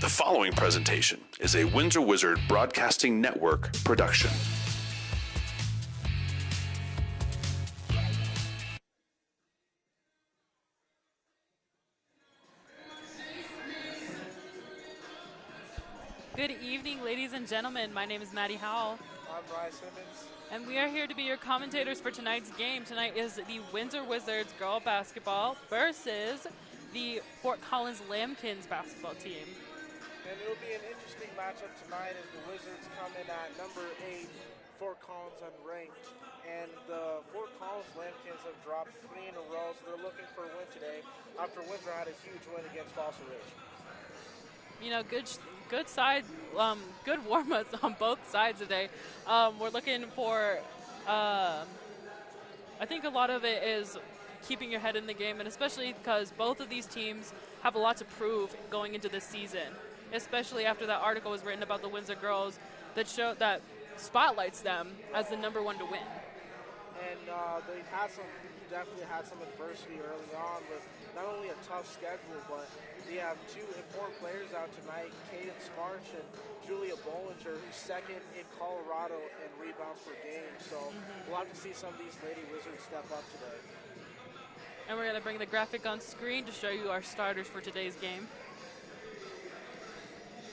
The following presentation is a Windsor Wizard Broadcasting Network production. Good evening, ladies and gentlemen. My name is Maddie Howell. I'm Bryce Simmons. And we are here to be your commentators for tonight's game. Tonight is the Windsor Wizards girl basketball versus the Fort Collins Lambkins basketball team. And it'll be an interesting matchup tonight as the Wizards come in at number 8, Fort Collins unranked. And the Fort Collins Lambkins have dropped 3 in a row, so they're looking for a win today after Windsor had a huge win against Fossil Ridge. You know, good side, good warm-ups on both sides today. We're looking for, I think a lot of it is keeping your head in the game, and especially because both of these teams have a lot to prove going into this season, especially after that article was written about the Windsor girls that spotlights them as the number 1 to win. And they've definitely had some adversity early on with not only a tough schedule, but we have 2 important players out tonight, Cadence March and Julia Bollinger, who's second in Colorado in rebounds per game. So we'll have to see some of these Lady Wizards step up today. And we're going to bring the graphic on screen to show you our starters for today's game.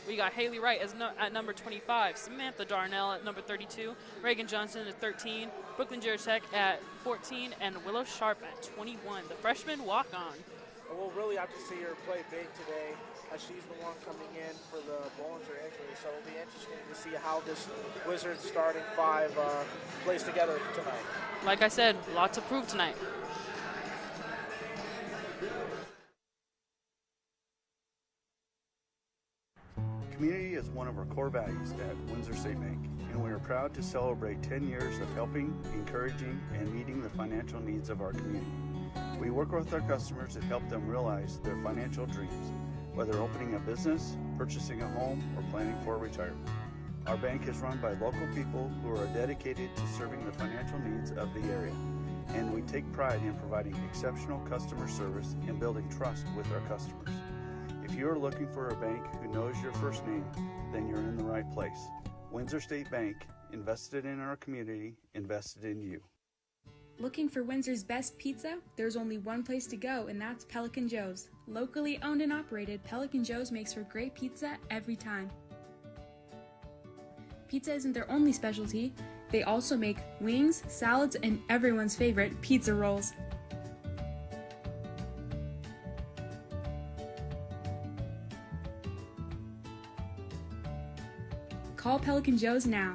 We got Haley Wright at number 25, Samantha Darnell at number 32, Reagan Johnson at 13, Brooklyn Juracek at 14, and Willow Sharp at 21, the freshman walk-on. We'll really have to see her play big today as she's the one coming in for the Bollinger injury. So it'll be interesting to see how this Wizards starting 5 plays together tonight. Like I said, a lot to prove tonight. Community is one of our core values at Windsor State Bank, and we are proud to celebrate 10 years of helping, encouraging, and meeting the financial needs of our community. We work with our customers to help them realize their financial dreams, whether opening a business, purchasing a home, or planning for retirement. Our bank is run by local people who are dedicated to serving the financial needs of the area, and we take pride in providing exceptional customer service and building trust with our customers. If you are looking for a bank who knows your first name, then you're in the right place. Windsor State Bank, invested in our community, invested in you. Looking for Windsor's best pizza? There's only one place to go, and that's Pelican Joe's. Locally owned and operated, Pelican Joe's makes for great pizza every time. Pizza isn't their only specialty. They also make wings, salads, and everyone's favorite, pizza rolls. Call Pelican Joe's now.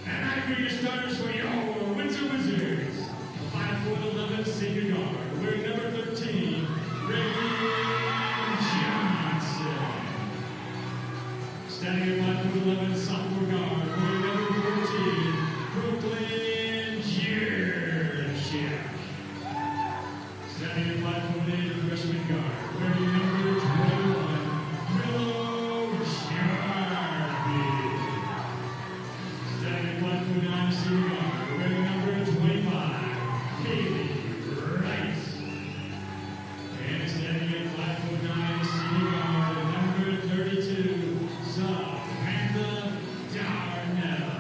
And now for your starters for your Windsor Wizards. 5'11" senior guard, wearing number 13, Reagan Johnson. Standing at 5'11", sophomore guard, wearing number 14, Brooklyn Jurchik. Standing at 5'8", freshman guard, wearing number 21, Willow Sharpie. Standing at 5'9", senior guard, wearing number 25, Kaylee Rice. And standing at 5'9", senior guard, number 32, Samantha Darnell.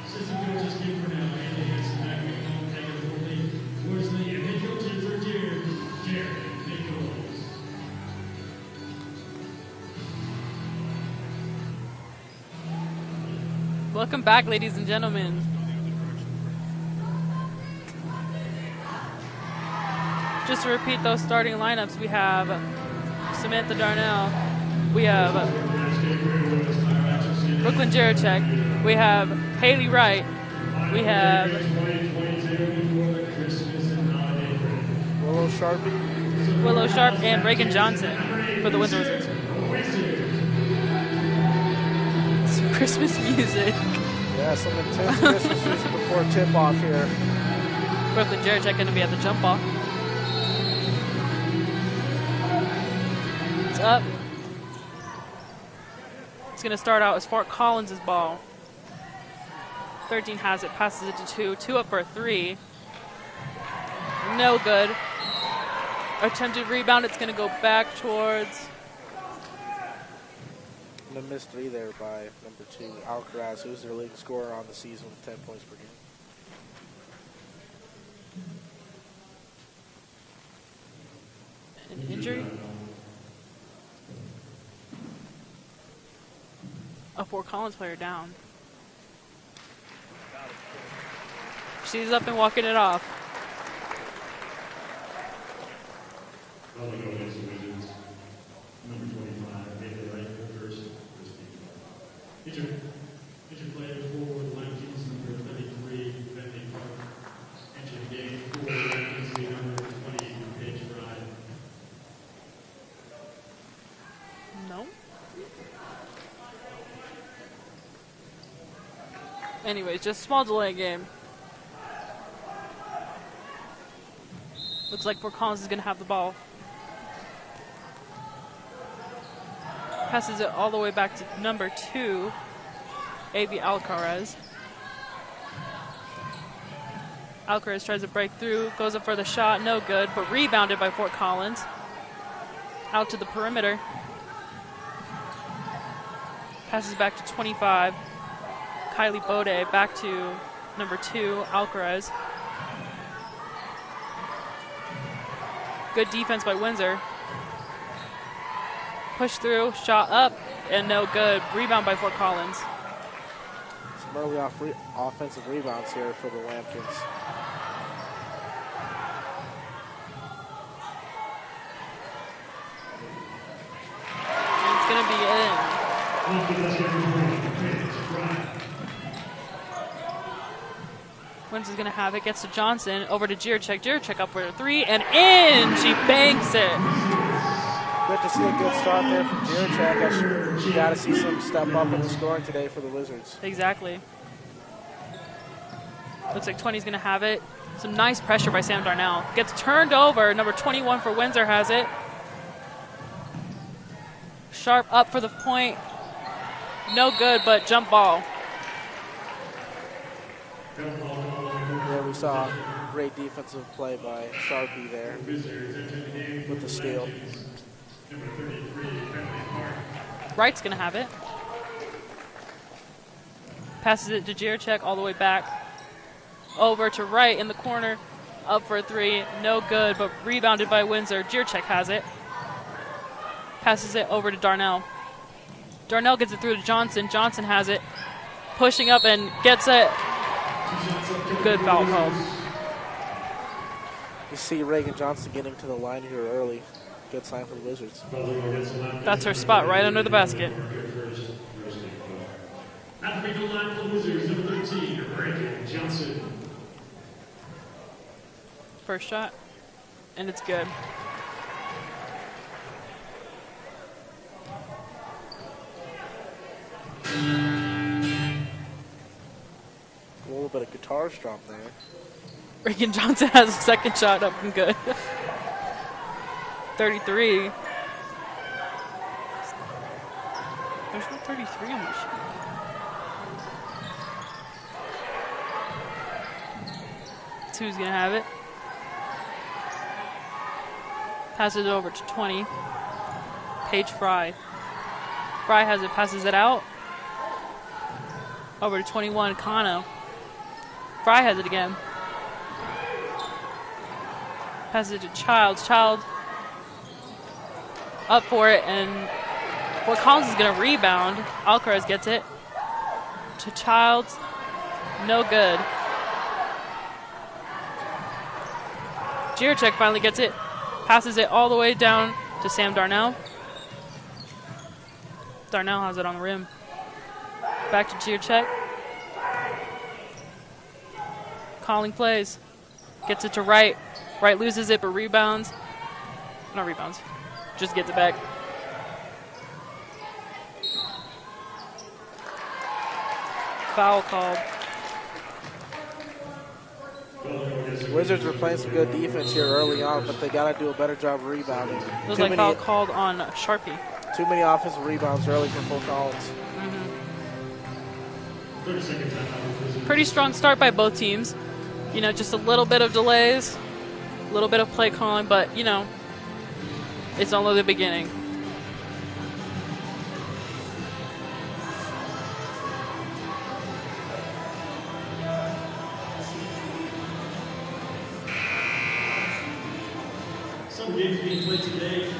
Assistant coaches Kim Cornell, Andy Hanson, Maggie Home, Megan Worley, Worsley, and head coaches for Jared Nichols. Welcome back, ladies and gentlemen. Just to repeat those starting lineups, we have Samantha Darnell, we have Brooklyn Jurchik, we have Haley Wright, we have Willow Sharp, and Reagan Johnson for the Windsor Wizards. Some Christmas music. Yeah, some intense Christmas music before tip-off here. Brooklyn Jurchik going to be at the jump ball. It's up. It's going to start out as Fort Collins' ball. 13 has it, passes it to 2. 2 up for a 3. No good. Attempted rebound, it's going to go back towards... And a missed 3 there by number 2, Alcaraz, who's their leading scorer on the season with 10 points per game. An injury? A Fort Collins player down. She's up and walking it off. Number 25, Haley Wright, first. Injured player forward, Lankins, number 33, Bentley Park. Entered the game for Lankins, number 20, Paige Fry. No. Anyways, just small delay game. Looks like Fort Collins is going to have the ball. Passes it all the way back to number 2, A.B. Alcaraz. Alcaraz tries to break through, goes up for the shot, no good, but rebounded by Fort Collins. Out to the perimeter. Passes back to 25, Kylie Bode, back to number 2, Alcaraz. Good defense by Windsor. Push through, shot up, and no good. Rebound by Fort Collins. Some early offensive rebounds here for the Lampkins. And it's going to be in. Windsor's going to have it. Gets to Johnson. Over to Jurchik. Jurchik up for a 3, and in! She banks it. Good to see a good start there from Jurchik. You got to see some step up in the scoring today for the Wizards. Exactly. Looks like 20's going to have it. Some nice pressure by Sam Darnell. Gets turned over. Number 21 for Windsor has it. Sharp up for the point. No good, but jump ball. Yeah, we saw great defensive play by Sharpie there with the steal. Wright's going to have it. Passes it to Jurchik all the way back. Over to Wright in the corner. Up for a 3. No good, but rebounded by Windsor. Jurchik has it. Passes it over to Darnell. Darnell gets it through to Johnson. Johnson has it. Pushing up and gets it. Good foul called. You see Reagan Johnson getting to the line here early. Good sign for the Wizards. That's her spot right under the basket. At the line for the Wizards, number 13, Reagan Johnson. First shot, and it's good. A little bit of guitar strum there. Reagan Johnson has a second shot up and good. 33. There's no 33 on the sheet. Who's gonna have it? Passes it over to 20. Paige Fry. Fry has it, passes it out. Over to 21, Kano. Fry has it again. Passes it to Childs. Child up for it, and Fort Collins is going to rebound. Alcaraz gets it to Childs. No good. Jiracek finally gets it. Passes it all the way down to Sam Darnell. Darnell has it on the rim. Back to Jiracek. Calling plays. Gets it to Wright. Wright loses it, but rebounds. No rebounds. Just gets it back. Foul called. Wizards were playing some good defense here early on, but they got to do a better job of rebounding. It was like foul called on Sharpie. Too many offensive rebounds early for Fort Collins. 30 seconds out. Pretty strong start by both teams. You know, just a little bit of delays, a little bit of play calling, but, you know, it's only the beginning. Some games being played today.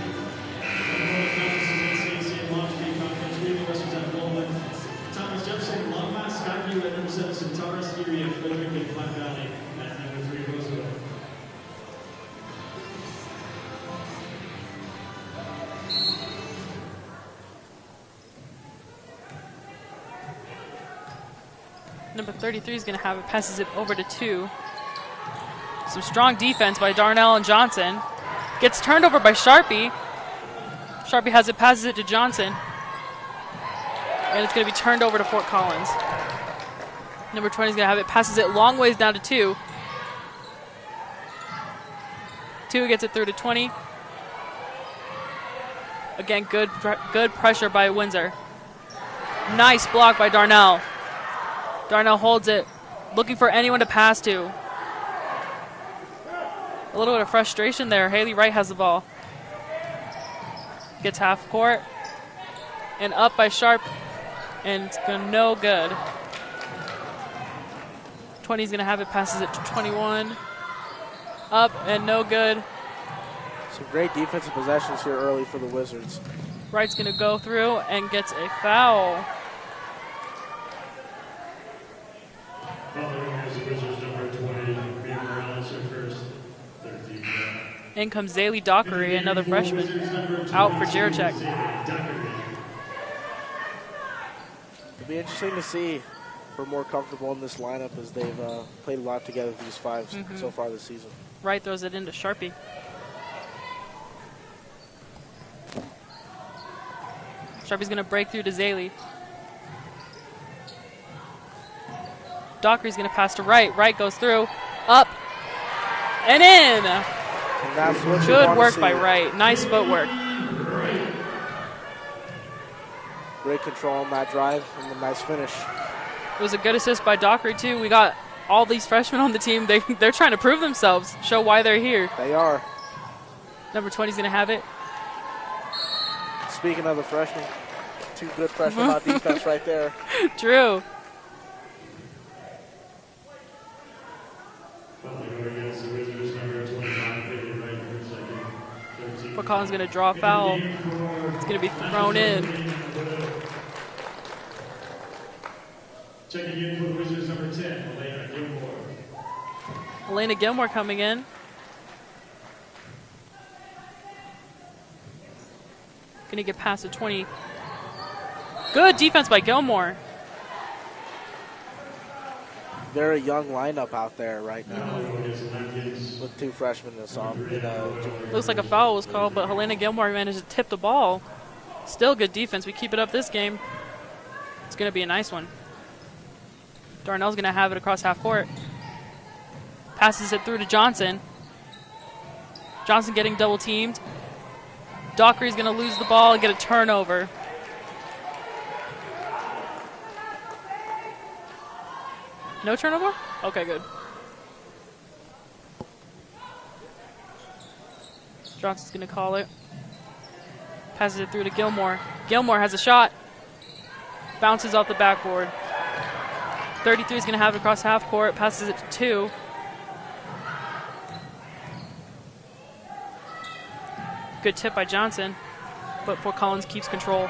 Thomas Jefferson, Longmont, Skyview at number 7, Centaurus, Erie, and Frederick and Platte Valley at number 3, Roosevelt. Number 33 is going to have it, passes it over to 2. Some strong defense by Darnell and Johnson. Gets turned over by Sharpie. Sharpie has it, passes it to Johnson. And it's going to be turned over to Fort Collins. Number 20 is going to have it, passes it long ways down to 2. 2 gets it through to 20. Again, good pressure by Windsor. Nice block by Darnell. Darnell holds it, looking for anyone to pass to. A little bit of frustration there. Haley Wright has the ball. Gets half court. And up by Sharp. And it's no good. 20 is going to have it, passes it to 21. Up and no good. Some great defensive possessions here early for the Wizards. Wright's going to go through and gets a foul. In comes Zaylee Dockery, another freshman, out for Jiracek. It'll be interesting to see if we're more comfortable in this lineup as they've played a lot together these 5 so far this season. Wright throws it into Sharpie. Sharpie's going to break through to Zaylee. Dockery's going to pass to Wright. Wright goes through, up, and in. And that's what Good work by Wright. Nice footwork. Great control on that drive and a nice finish. It was a good assist by Dockery, too. We got all these freshmen on the team. They're trying to prove themselves, show why they're here. They are. Number 20 is going to have it. Speaking of the freshmen, 2 good freshmen on defense right there. True. Fort Collins going to draw a foul. It's going to be thrown in. Checking in for the Wizards, number 10, Elena Gilmore. Elena Gilmore coming in. Going to get past the 20. Good defense by Gilmore. very young lineup out there right now with 2 freshmen in junior. Looks like a foul was called, but Helena Gilmore managed to tip the ball. Still good defense. We keep it up this game. It's going to be a nice one. Darnell's going to have it across half court. Passes it through to Johnson. Johnson getting double teamed. Dockery's going to lose the ball and get a turnover. No turnover? Okay, good. Johnson's going to call it. Passes it through to Gilmore. Gilmore has a shot. Bounces off the backboard. 33 is going to have it across half court. Passes it to 2. Good tip by Johnson, but Fort Collins keeps control.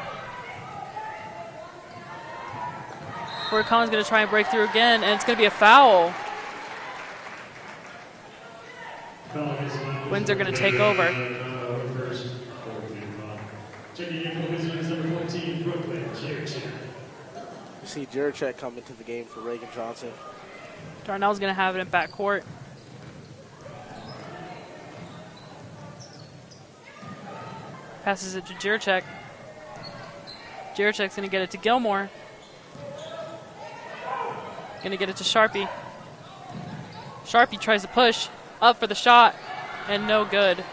Fort Collins going to try and break through again, and it's going to be a foul. Windsor going to take over. You see Juracek come into the game for Reagan Johnson. Darnell's going to have it in back court. Passes it to Juracek. Juracek's going to get it to Gilmore. Going to get it to Sharpie. Sharpie tries to push up for the shot, and no good.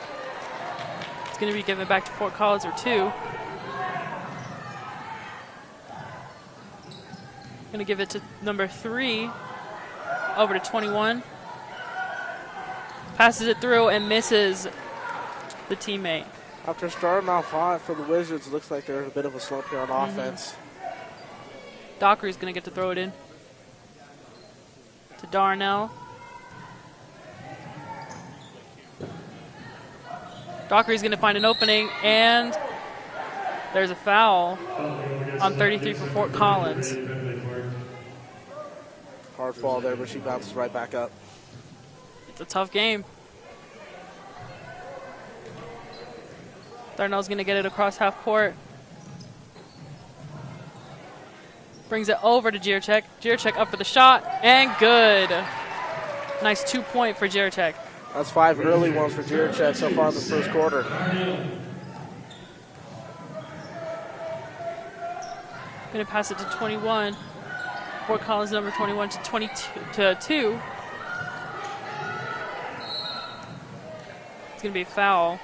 It's going to be given back to Fort Collins or 2. Going to give it to number 3, over to 21. Passes it through and misses the teammate. After starting off hot for the Wizards, it looks like there's a bit of a slump here on offense. Dockery's going to get to throw it in to Darnell. Dockery's going to find an opening, and there's a foul on 33 for Fort Collins. Hard fall there, but she bounces right back up. It's a tough game. Darnell's going to get it across half court. Brings it over to Juracek. Juracek up for the shot, and good. Nice 2-point for Juracek. That's 5 early ones for Juracek so far in the first quarter. Going to pass it to 21. Fort Collins number 21 to 22 to 2. It's going to be a foul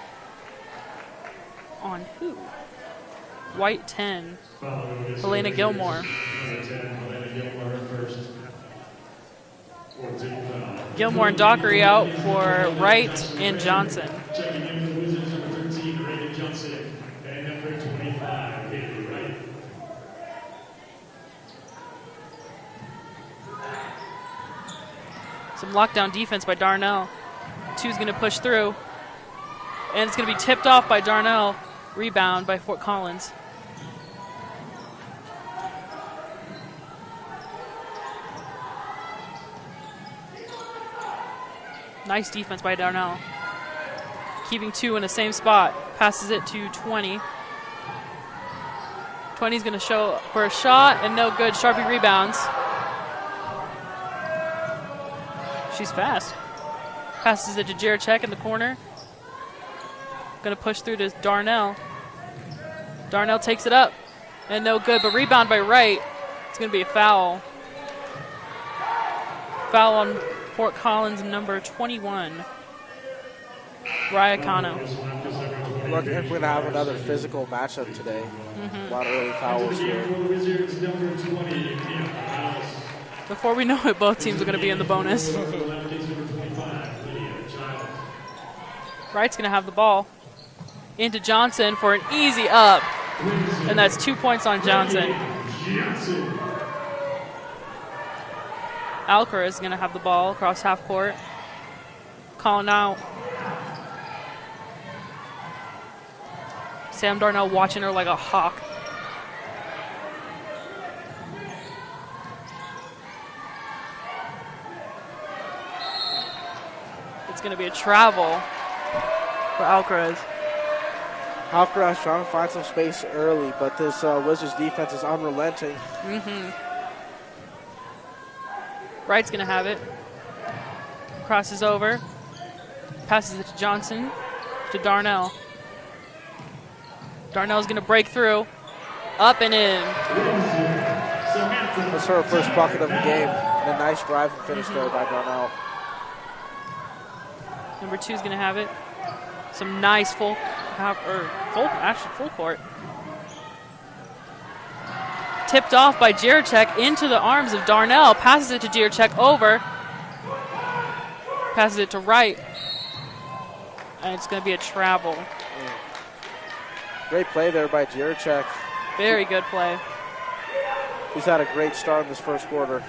on who? White 10. Helena Gilmore. Gilmore and Dockery out for Wright and Johnson. Some lockdown defense by Darnell. 2's going to push through. And it's going to be tipped off by Darnell. Rebound by Fort Collins. Nice defense by Darnell. Keeping 2 in the same spot. Passes it to 20. 20's going to show for a shot, and no good. Sharpie rebounds. She's fast. Passes it to Juracek in the corner. Going to push through to Darnell. Darnell takes it up, and no good, but rebound by Wright. It's going to be a foul. Foul on Fort Collins, number 21, Raya Kano. Look, we're going to have another physical matchup today. A lot of early fouls here. Before we know it, both teams are going to be in the bonus. Wright's going to have the ball. Into Johnson for an easy up. And that's 2 points on Johnson. Alcor is going to have the ball across half court. Calling out. Sam Darnell watching her like a hawk. It's going to be a travel for Alcaraz. Alcaraz trying to find some space early, but this Wizards defense is unrelenting. Wright's going to have it. Crosses over. Passes it to Johnson. To Darnell. Darnell's going to break through. Up and in. That's her first bucket of the game. And a nice drive and finish there by Darnell. Number 2 is going to have it. Some nice full court. Tipped off by Jiracek into the arms of Darnell. Passes it to Jiracek over. Passes it to Wright. And it's going to be a travel. Great play there by Jiracek. Very good play. He's had a great start in this first quarter.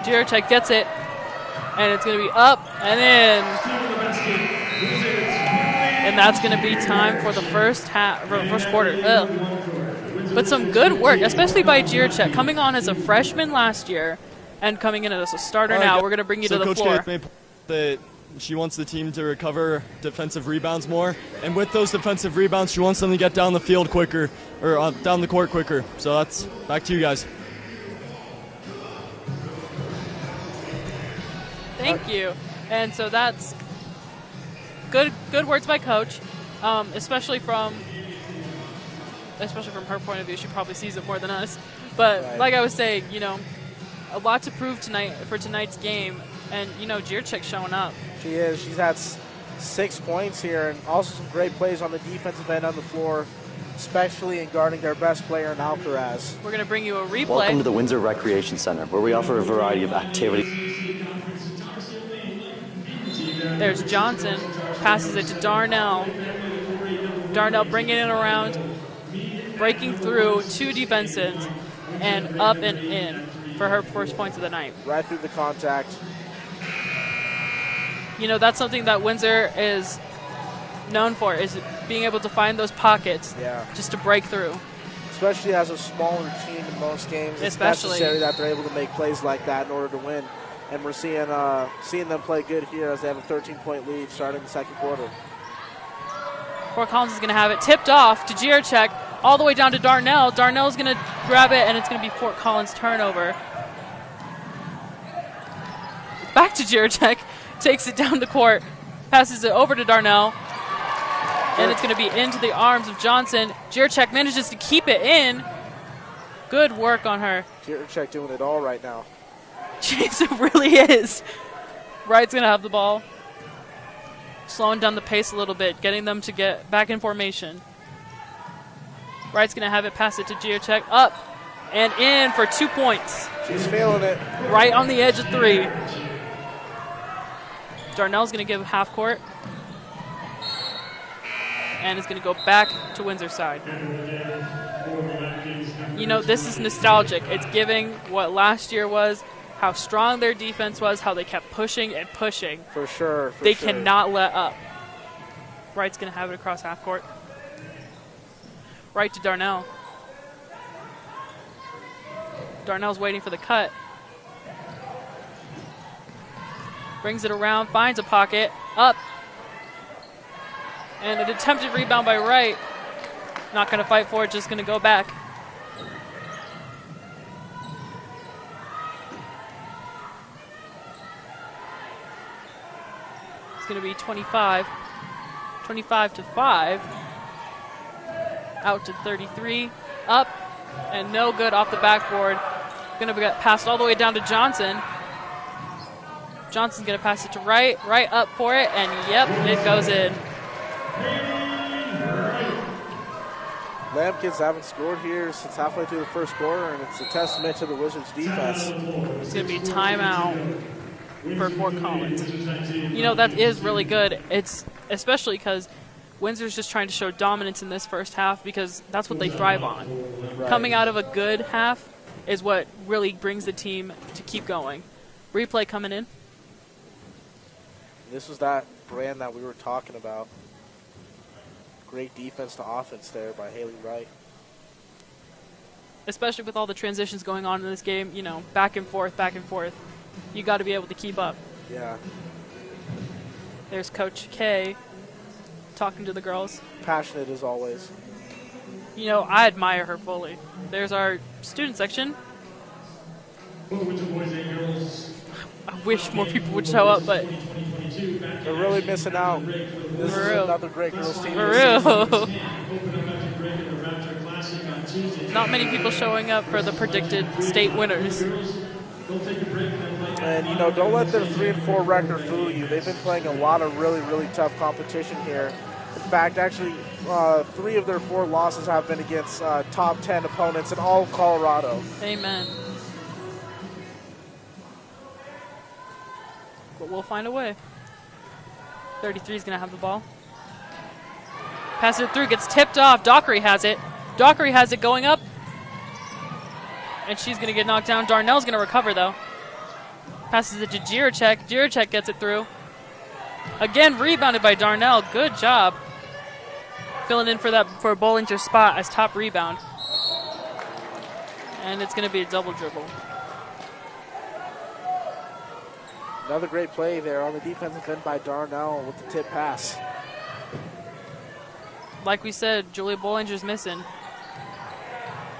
Jiracek gets it. And it's going to be up and in. And that's going to be time for the first quarter. Ugh. But some good work, especially by Jiracek, coming on as a freshman last year and coming in as a starter now. We're going to bring you to the Coach floor. Kate made that she wants the team to recover defensive rebounds more. And with those defensive rebounds, she wants them to get down the field quicker, or down the court quicker. So that's back to you guys. Thank you. And so that's good words by Coach, especially from her point of view. She probably sees it more than us. But Right. like I was saying, a lot to prove tonight for tonight's game. And, Jiracek's showing up. She is. She's had 6 points here and also some great plays on the defensive end on the floor, especially in guarding their best player in Alcaraz. We're going to bring you a replay. Welcome to the Windsor Recreation Center, where we offer a variety of activities. There's Johnson. Passes it to Darnell. Darnell bringing it around. Breaking through 2 defenses. And up and in for her first points of the night. Right through the contact. That's something that Windsor is known for, is being able to find those pockets just to break through. Especially as a smaller team in most games, it's necessary that they're able to make plays like that in order to win. And we're seeing them play good here as they have a 13-point lead starting the second quarter. Fort Collins is going to have it tipped off to Jiracek, all the way down to Darnell. Darnell's going to grab it, and it's going to be Fort Collins' turnover. Back to Jiracek, takes it down the court, passes it over to Darnell, and it's going to be into the arms of Johnson. Jiracek manages to keep it in. Good work on her. Jiracek doing it all right now. Jeez, it really is. Wright's going to have the ball. Slowing down the pace a little bit, getting them to get back in formation. Wright's going to have it, pass it to Jiracek. Up and in for 2 points. She's feeling it. Right on the edge of 3. Darnell's going to give half court. And it's going to go back to Windsor side. This is nostalgic. It's giving what last year was, how strong their defense was, how they kept pushing and pushing. For sure. They cannot let up. Wright's going to have it across half court. Right to Darnell. Darnell's waiting for the cut. Brings it around, finds a pocket, up. And an attempted rebound by Wright. Not going to fight for it, just going to go back. It's going to be 25 to 5. Out to 33, up, and no good off the backboard. Going to get passed all the way down to Johnson. Johnson's going to pass it to Wright. Wright up for it, and yep, it goes in. Lampkins haven't scored here since halfway through the first quarter, and it's a testament to the Wizards' defense. It's going to be timeout for Fort Collins. That is really good. It's especially because Windsor's just trying to show dominance in this first half because that's what they thrive on. Right. Coming out of a good half is what really brings the team to keep going. Replay coming in. This was that brand that we were talking about. Great defense to offense there by Haley Wright. Especially with all the transitions going on in this game, back and forth. You got to be able to keep up. Yeah. There's Coach K talking to the girls. Passionate as always. I admire her fully. There's our student section. For the Windsor boys and girls, I wish more people would show up, but They're really missing out. This For is real. another great girls team. for this season. real. open up after break in the Raptor Classic on Tuesday. Not many people showing up for the predicted state winners. They'll take a break and then play. And, you know, don't let their 3-4 record fool you. They've been playing a lot of really, really tough competition here. In fact, actually, 3 of their 4 losses have been against top 10 opponents in all of Colorado. Amen. But we'll find a way. 33 is going to have the ball. Passes it through, gets tipped off. Dockery has it. Dockery has it going up. And she's going to get knocked down. Darnell's going to recover, though. Passes it to Jiracek. Jiracek gets it through. Again, rebounded by Darnell. Good job. Filling in for Bollinger's spot as top rebound. And it's going to be a double dribble. Another great play there on the defensive end by Darnell with the tip pass. Like we said, Julia Bollinger's missing.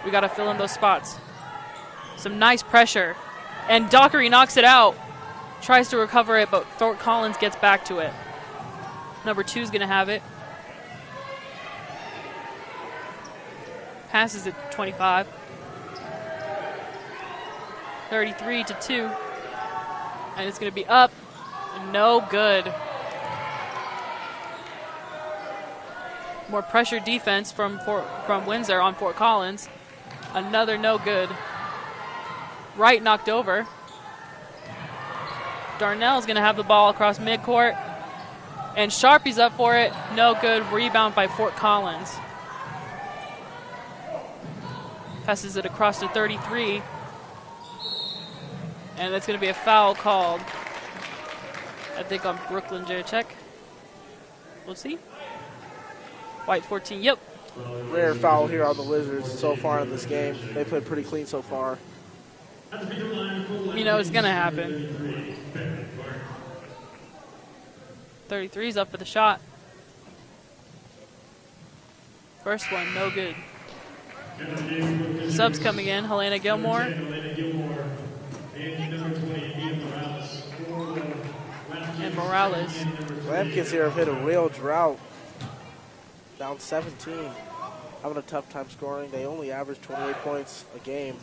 We got to fill in those spots. Some nice pressure. And Dockery knocks it out. Tries to recover it, but Fort Collins gets back to it. Number 2 is going to have it. Passes it 25. 33 to 2. And it's going to be up. No good. More pressure defense from Windsor on Fort Collins. Another no good. Wright knocked over. Darnell's going to have the ball across midcourt. And Sharpie's up for it. No good. Rebound by Fort Collins. Passes it across to 33. And that's going to be a foul called, I think, on Brooklyn Jiracek. We'll see. White 14, yep. Rare foul here on the Wizards so far in this game. They played pretty clean so far. You know it's going to happen. 33's up for the shot. First one, no good. Subs coming in, Helena Gilmore. And Morales. Lambkins here have hit a real drought. Down 17. Having a tough time scoring. They only average 28 points a game.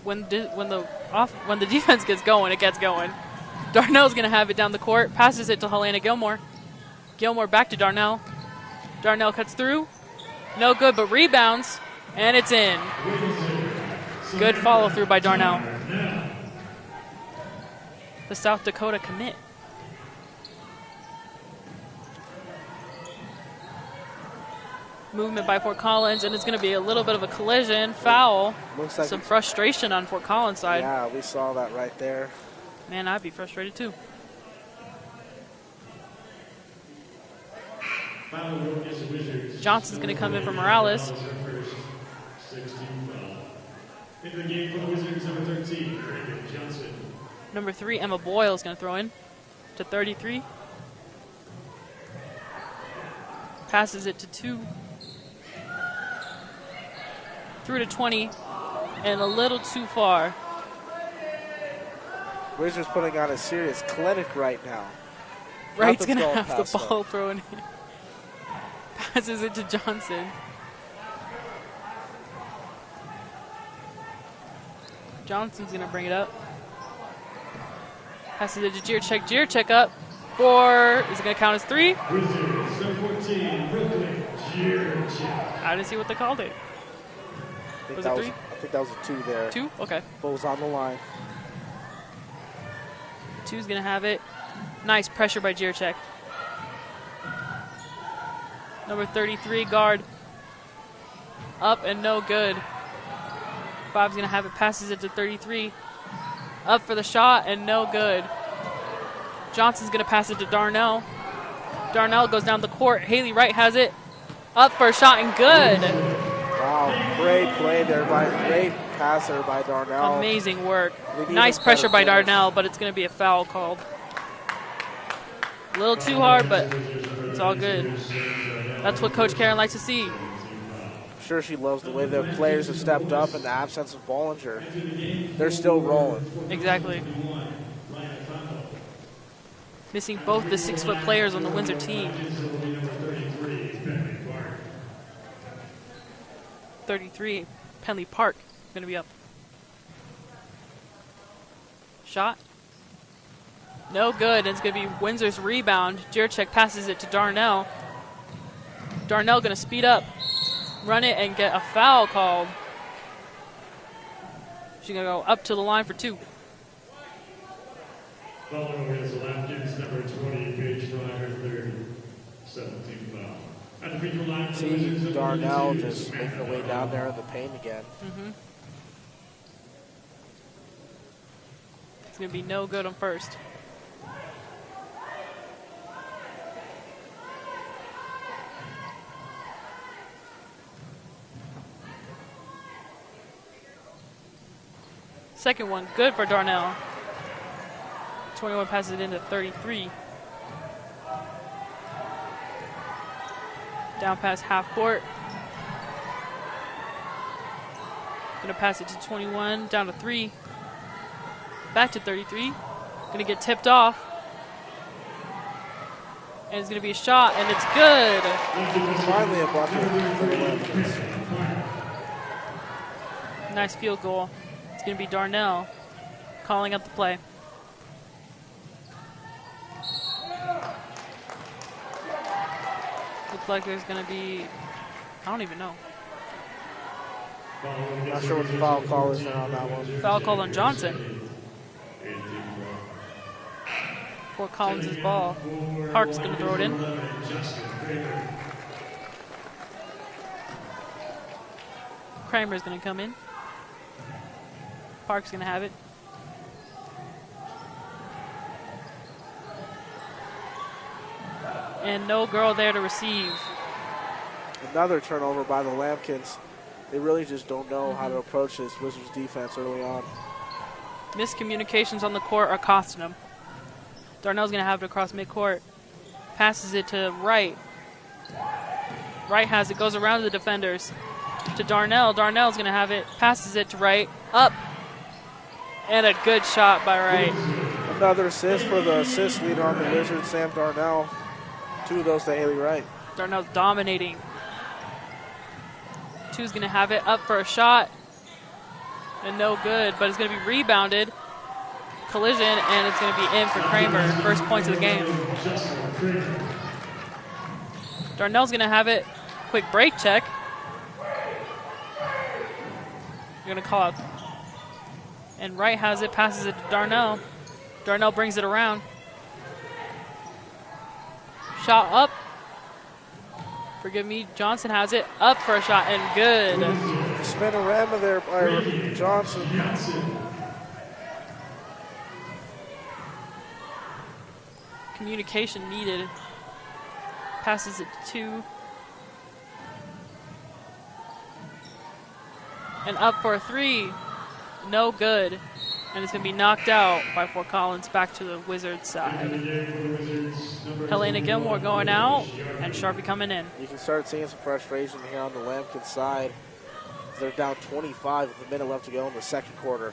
When the defense gets going, it gets going. Darnell's going to have it down the court. Passes it to Helena Gilmore. Gilmore back to Darnell. Darnell cuts through. No good, but rebounds. And it's in. Good follow through by Darnell. The South Dakota commit. Movement by Fort Collins, and it's going to be a little bit of a collision. Foul. Looks like some frustration on Fort Collins' side. Yeah, we saw that right there. Man, I'd be frustrated too. Johnson's going to come in for Morales. Into the game for the Wizards, number 13, Johnson. Number 3, Emma Boyle is going to throw in to 33. Passes it to 2. Through to 20, and a little too far. Wizards putting on a serious clinic right now. Wright's going to Nothing's have going the past ball thrown in. Passes it to Johnson. Johnson's going to bring it up. Passes it to Jiracek. Jiracek up for, is it going to count as 3? Wizards, number 14, Brooklyn, Jiracek. I didn't see what they called it. Was it 3? I think that was a 2 there. 2? Okay. Ball's on the line. 2's going to have it. Nice pressure by Jiracek. Number 33, guard. Up and no good. 5's going to have it. Passes it to 33. Up for the shot and no good. Johnson's going to pass it to Darnell. Darnell goes down the court. Haley Wright has it. Up for a shot and good. Wow, great play there great passer by Darnell. Amazing work. Nice pressure by Darnell, but it's going to be a foul called. A little too hard, but it's all good. That's what Coach Karen likes to see. sure she loves the way the players have stepped up in the absence of Bollinger. They're still rolling. Exactly. Missing both the 6-foot players on the Windsor team. 33, Penley Park going to be up. Shot. No good. It's going to be Windsor's rebound. Jurczyk passes it to Darnell. Darnell going to speed up, run it, and get a foul called. She's going to go up to the line for 2. Following is Lampkins, number 20, page 530, 17 foul. At the free throw line, See Darnell just making her way down there in the paint again. It's going to be no good on first. Second one, good for Darnell. 21 passes it into 33. Down past half court. Gonna pass it to 21, down to 3. Back to 33. Gonna get tipped off. And it's gonna be a shot, and it's good. Finally a bucket for the Lampkins. Nice field goal. It's gonna be Darnell calling up the play. Looks like there's gonna be, I don't even know. Not sure what the foul call is there on that one. Foul called on Johnson. For Collins' ball. Park's gonna throw it in. Kramer's gonna come in. Park's gonna have it. And no girl there to receive. Another turnover by the Lampkins. They really just don't know how to approach this Wizards defense early on. Miscommunications on the court are costing them. Darnell's going to have it across midcourt. Passes it to Wright. Wright has it, goes around the defenders. To Darnell. Darnell's going to have it, passes it to Wright. Up. And a good shot by Wright. Another assist for the assist leader on the Wizards, Sam Darnell. 2 of those to Haley Wright. Darnell's dominating. 2's going to have it, up for a shot. And no good, but it's going to be rebounded. Collision, and it's going to be in for Kramer. First points of the game. Darnell's going to have it. Quick break check. You're going to call out. And Wright has it, passes it to Darnell. Darnell brings it around. Shot up. Forgive me, Johnson has it. Up for a shot, and good. Spinorama there by Johnson. Communication needed. Passes it to 2. And up for a 3. No good. And it's going to be knocked out by Fort Collins back to the Wizards side. Helena Gilmore going out, and Sharpie coming in. You can start seeing some frustration here on the Lampkin side. They're down 25 with a minute left to go in the second quarter.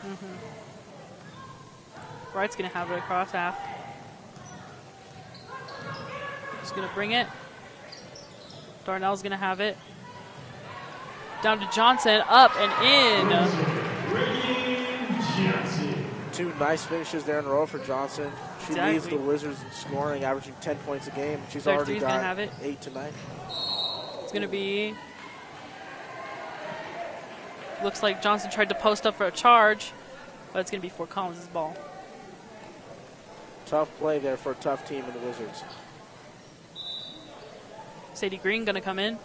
Wright's going to have it across half. He's going to bring it. Darnell's going to have it. Down to Johnson, up and in. 2 nice finishes there in a row for Johnson. She Exactly. leads the Wizards in scoring, averaging 10 points a game. She's 33's already gonna got have it. 8 tonight. It's going to be, looks like Johnson tried to post up for a charge, but it's going to be Fort Collins' ball. Tough play there for a tough team in the Wizards. Sadie Green going to come in.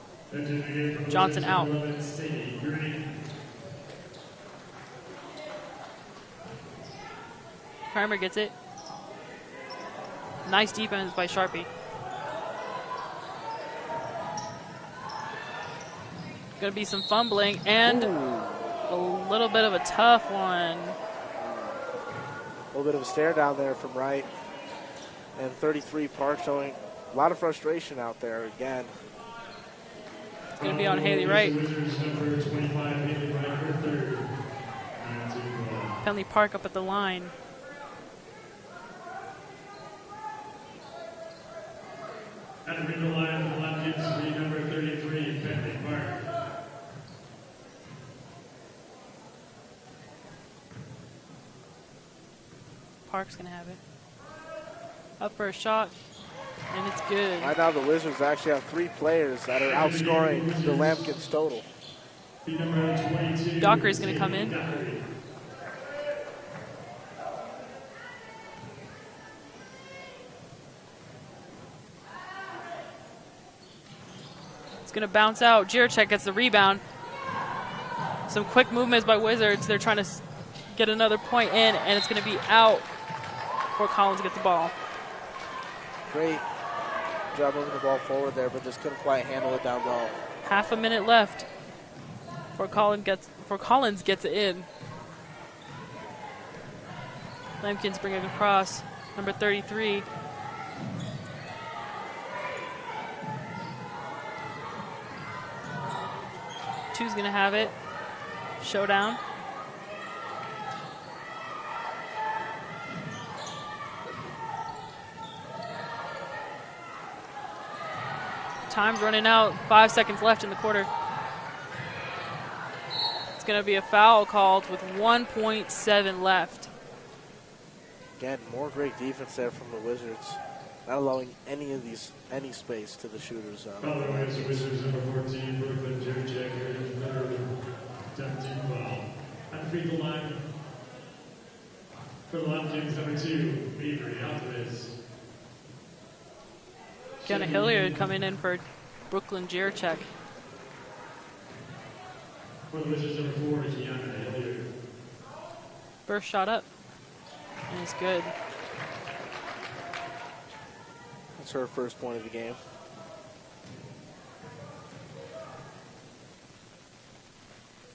Johnson out. Kramer gets it. Nice defense by Sharpie. Going to be some fumbling and a little bit of a tough one. A little bit of a stare down there from Wright. And 33 Park showing a lot of frustration out there again. going to be on Haley Wright. Wizards number 25, Haley Wright, her third. Penley Park up at the line. At the middle line for the Lemkins, read number 33, Penley Park. Park's going to have it. Up for a shot, and it's good. Right now, the Wizards actually have 3 players that are outscoring the Lampkins total. Read number 22. Dockery's going to come in. Dockery. It's going to bounce out. Jiracek gets the rebound. Some quick movements by Wizards. They're trying to get another point in, and it's going to be out before Collins gets the ball. Great job moving the ball forward there, but just couldn't quite handle it down low. Half a minute left before Collins gets it in. Lampkins bring it across. Number 33. Two's going to have it. Showdown. Time's running out. 5 seconds left in the quarter. It's going to be a foul called with 1.7 left. Again, more great defense there from the Wizards, not allowing any space to the shooters. Foul against the Wizards number 14, Brooklyn Jiracek, her third. 17 foul. At the free throw line for the Lemkins, number 2, Avery Alvarez. Kiana Hilliard coming in for Brooklyn Jiracek. For the Wizards number 4, Kiana Hilliard. First shot up, and it's good. That's her first point of the game.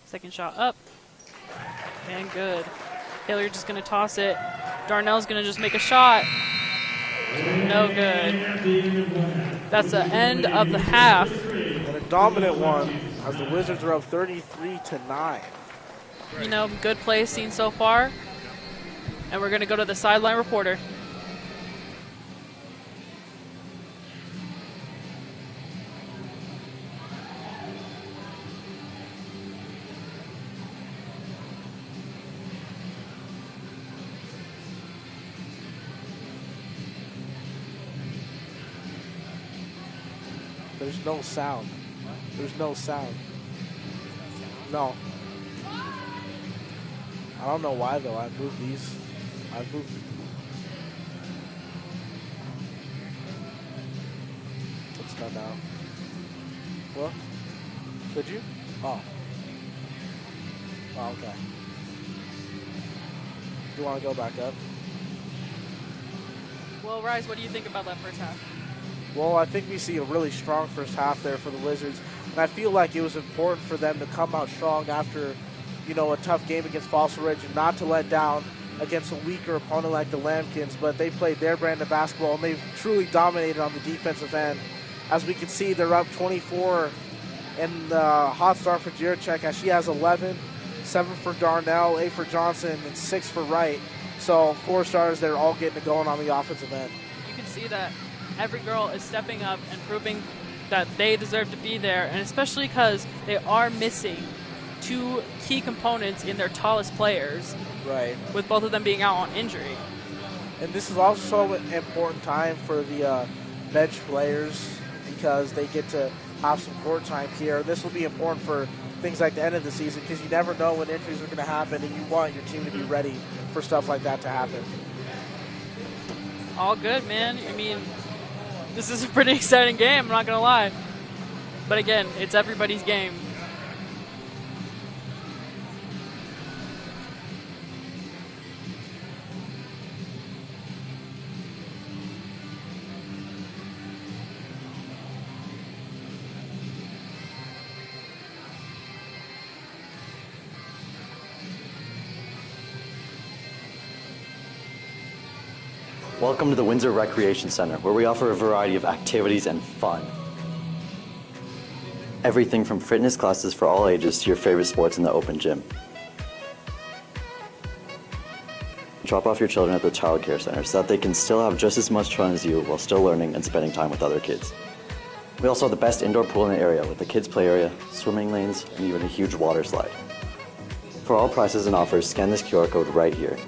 Second shot up, and good. Hilliard just going to toss it. Darnell's going to just make a shot. No good. That's the end of the half. And a dominant one as the Wizards are up 33-9. You know, good play seen so far. And we're going to go to the sideline reporter. There's no sound. There's no sound. No. I don't know why though. I moved these. I moved. It's done now. What? Could you? Oh. Oh, okay. You want to go back up? Well, Rise, what do you think about that first half? Well, I think we see a really strong first half there for the Wizards, and I feel like it was important for them to come out strong after, you know, a tough game against Fossil Ridge and not to let down against a weaker opponent like the Lambkins, but they played their brand of basketball, and they've truly dominated on the defensive end. As we can see, they're up 24, and hot start for Jiracek as she has 11, 7 for Darnell, 8 for Johnson, and 6 for Wright. So 4 stars, they're all getting it going on the offensive end. You can see that every girl is stepping up and proving that they deserve to be there, and especially because they are missing 2 key components in their tallest players, Right. with both of them being out on injury. And this is also an important time for the bench players because they get to have some court time here. This will be important for things like the end of the season because you never know when injuries are going to happen, and you want your team to be ready for stuff like that to happen. All good, man. I mean, this is a pretty exciting game, I'm not going to lie. But again, it's everybody's game. Welcome to the Windsor Recreation Center, where we offer a variety of activities and fun. everything from fitness classes for all ages to your favorite sports in the open gym. Drop off your children at the child care center so that they can still have just as much fun as you while still learning and spending time with other kids. We also have the best indoor pool in the area with the kids' play area, swimming lanes, and even a huge water slide. For all prices and offers, scan this QR code right here.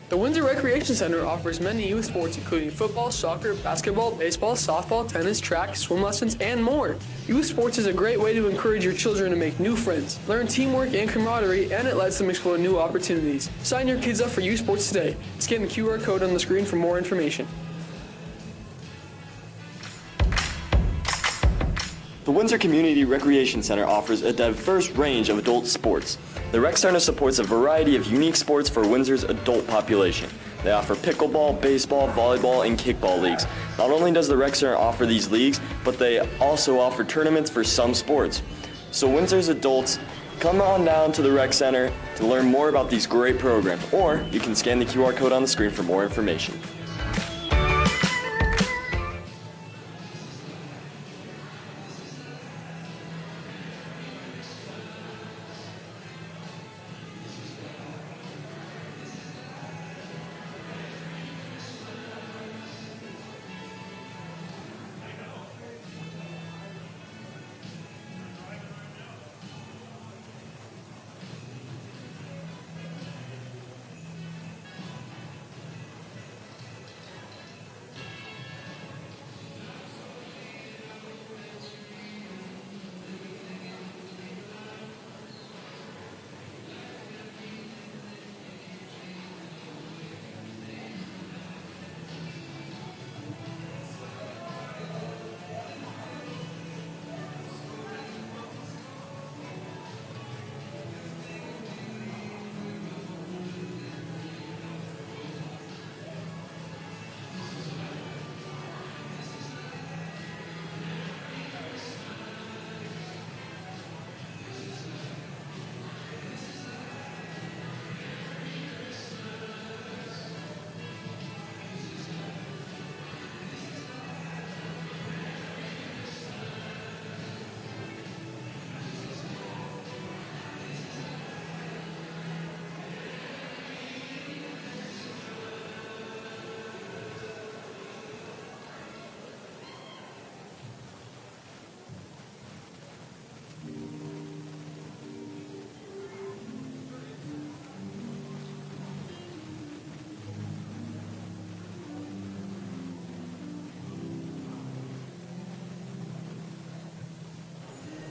The Windsor Recreation Center offers many youth sports including football, soccer, basketball, baseball, softball, tennis, track, swim lessons, and more. Youth sports is a great way to encourage your children to make new friends, learn teamwork and camaraderie, and it lets them explore new opportunities. Sign your kids up for youth sports today. Scan the QR code on the screen for more information. The Windsor Community Recreation Center offers a diverse range of adult sports. The Rec Center supports a variety of unique sports for Windsor's adult population. They offer pickleball, baseball, volleyball, and kickball leagues. Not only does the Rec Center offer these leagues, but they also offer tournaments for some sports. So Windsor's adults, come on down to the Rec Center to learn more about these great programs, or you can scan the QR code on the screen for more information.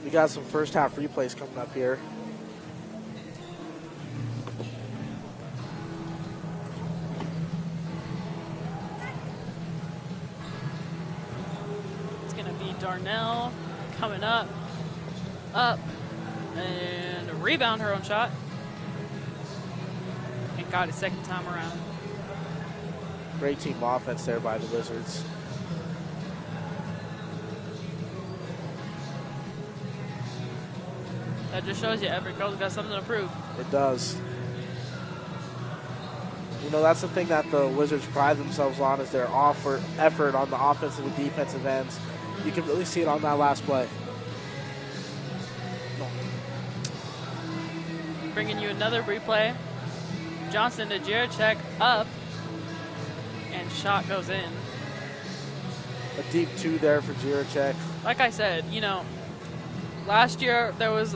We got some first half replays coming up here. It's going to be Darnell coming up, and a rebound her own shot. And got it second time around. Great team offense there by the Wizards. That just shows you every girl's got something to prove. It does. You know, that's the thing that the Wizards pride themselves on is their effort on the offensive and defensive ends. You can really see it on that last play. Bringing you another replay. Johnson to Jiracek up, and shot goes in. A deep two there for Jiracek. Like I said, you know, last year there was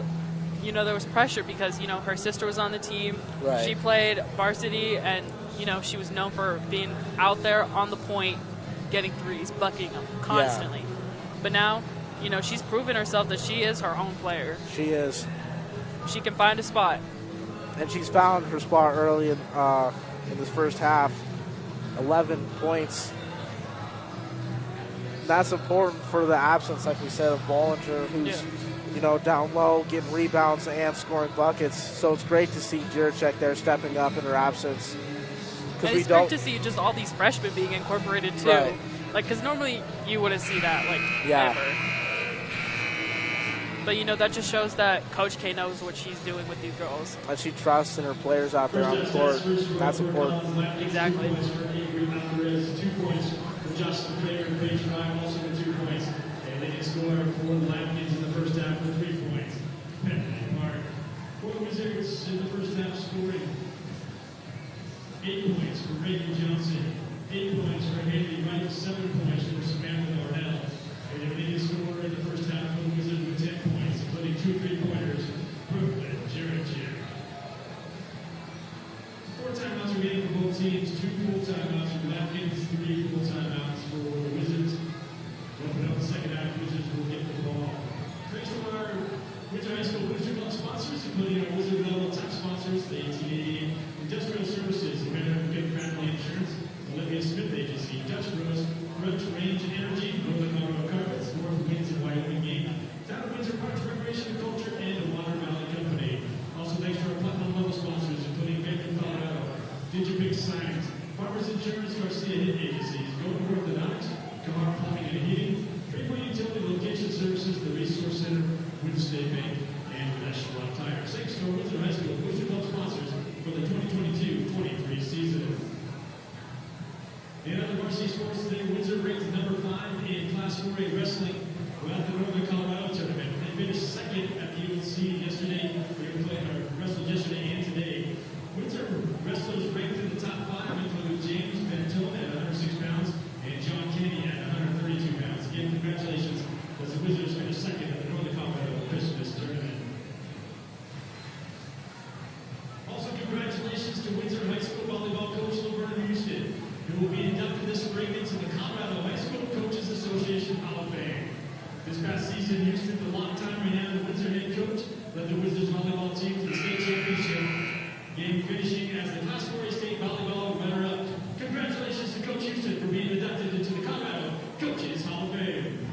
pressure because, you know, her sister was on the team. Right. She played varsity, and, you know, she was known for being out there on the point, getting threes, bucking them constantly. Yeah. But now, you know, she's proven herself that she is her own player. She is. She can find a spot. And she's found her spot early in this first half. 11 points. And that's important for the absence, like we said, of Bollinger, who's, you know, down low, getting rebounds and scoring buckets. So it's great to see Jiracek there stepping up in her absence. And it's great to see just all these freshmen being incorporated, too. Right. Like, because normally you wouldn't see that, like, yeah. ever. But, that just shows that Coach K knows what she's doing with these girls. And she trusts in her players out there on the court. That's important. Exactly. 2 points for Justin Fair and Paige Ryan, also with 2 points. And they can score for the Lampkins in the first half with 3 points. Mark. For the Wizards in the first half scoring 8 points for Reagan Johnson, 8 points for Haley Wright, 7 points for Samantha Darnell. And the biggest scorer in the first half for the Wizards with 10 points, including 2 3-pointers, Brooklyn Jericho. 4 timeouts remaining for both teams, 2 full timeouts for the Lampkins, 3 full timeouts for the Wizards. Open up the second half, Wizards will get the ball. Thanks to our Winter High School Booster Club sponsors, including our Wizard level tech sponsors, the ATA Industrial Services, American Good Family Insurance, Olivia Smith Agency, Dutch Rose, Roach Range Energy, Northern Colorado Carpets, North Winds and Wyoming Game, Town of Windsor Parks Recreation and Culture, and the Water Valley Company. Also thanks to our platinum level sponsors, including Bank of Colorado, DigiPix Science, Farmers Insurance, Garcia Hit Agencies, Golden Orthodontics, Kamar Plumbing and Heating, Freeway Utility Location Services, the Resource Center, Windsor State Bank, and National Tires. Thanks to our Windsor High School Booster Club sponsors for the 2022-23 season. In other varsity sports today, Windsor ranked number 5 in Class 4A wrestling at the Northern Colorado tournament. They finished second at the UNC yesterday. They wrestled yesterday and today. Windsor wrestlers ranked in the top 5 include James Bentone at 106 pounds and John Kenny at 132 pounds. Again, congratulations as the Wizards finished second at the Northern Colorado Christmas tournament. Also, congratulations to Windsor High School volleyball coach Laverne Houston, who will be inducted this spring into the Colorado High School Coaches Association Hall of Fame. This past season, Houston, the longtime renowned Windsor head coach, led the Wizards volleyball team to the state championship game, finishing as the Class 4A state volleyball runner-up. Congratulations to Coach Houston for being inducted into the Colorado Coaches Hall of Fame.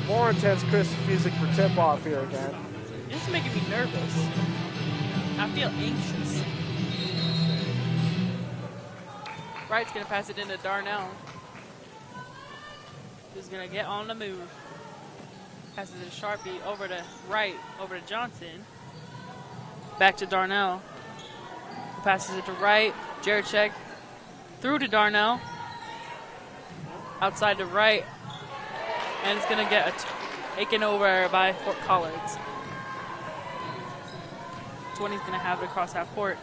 More intense Christmas music for tip-off here again. This is making me nervous. I feel anxious. Wright's going to pass it into Darnell, who's going to get on the move. Passes it to Sharpie, over to Wright, over to Johnson. Back to Darnell. Passes it to Wright. Jarachek through to Darnell. Outside to Wright. And it's going to get taken over by Fort Collins. 20's going to have it across half court.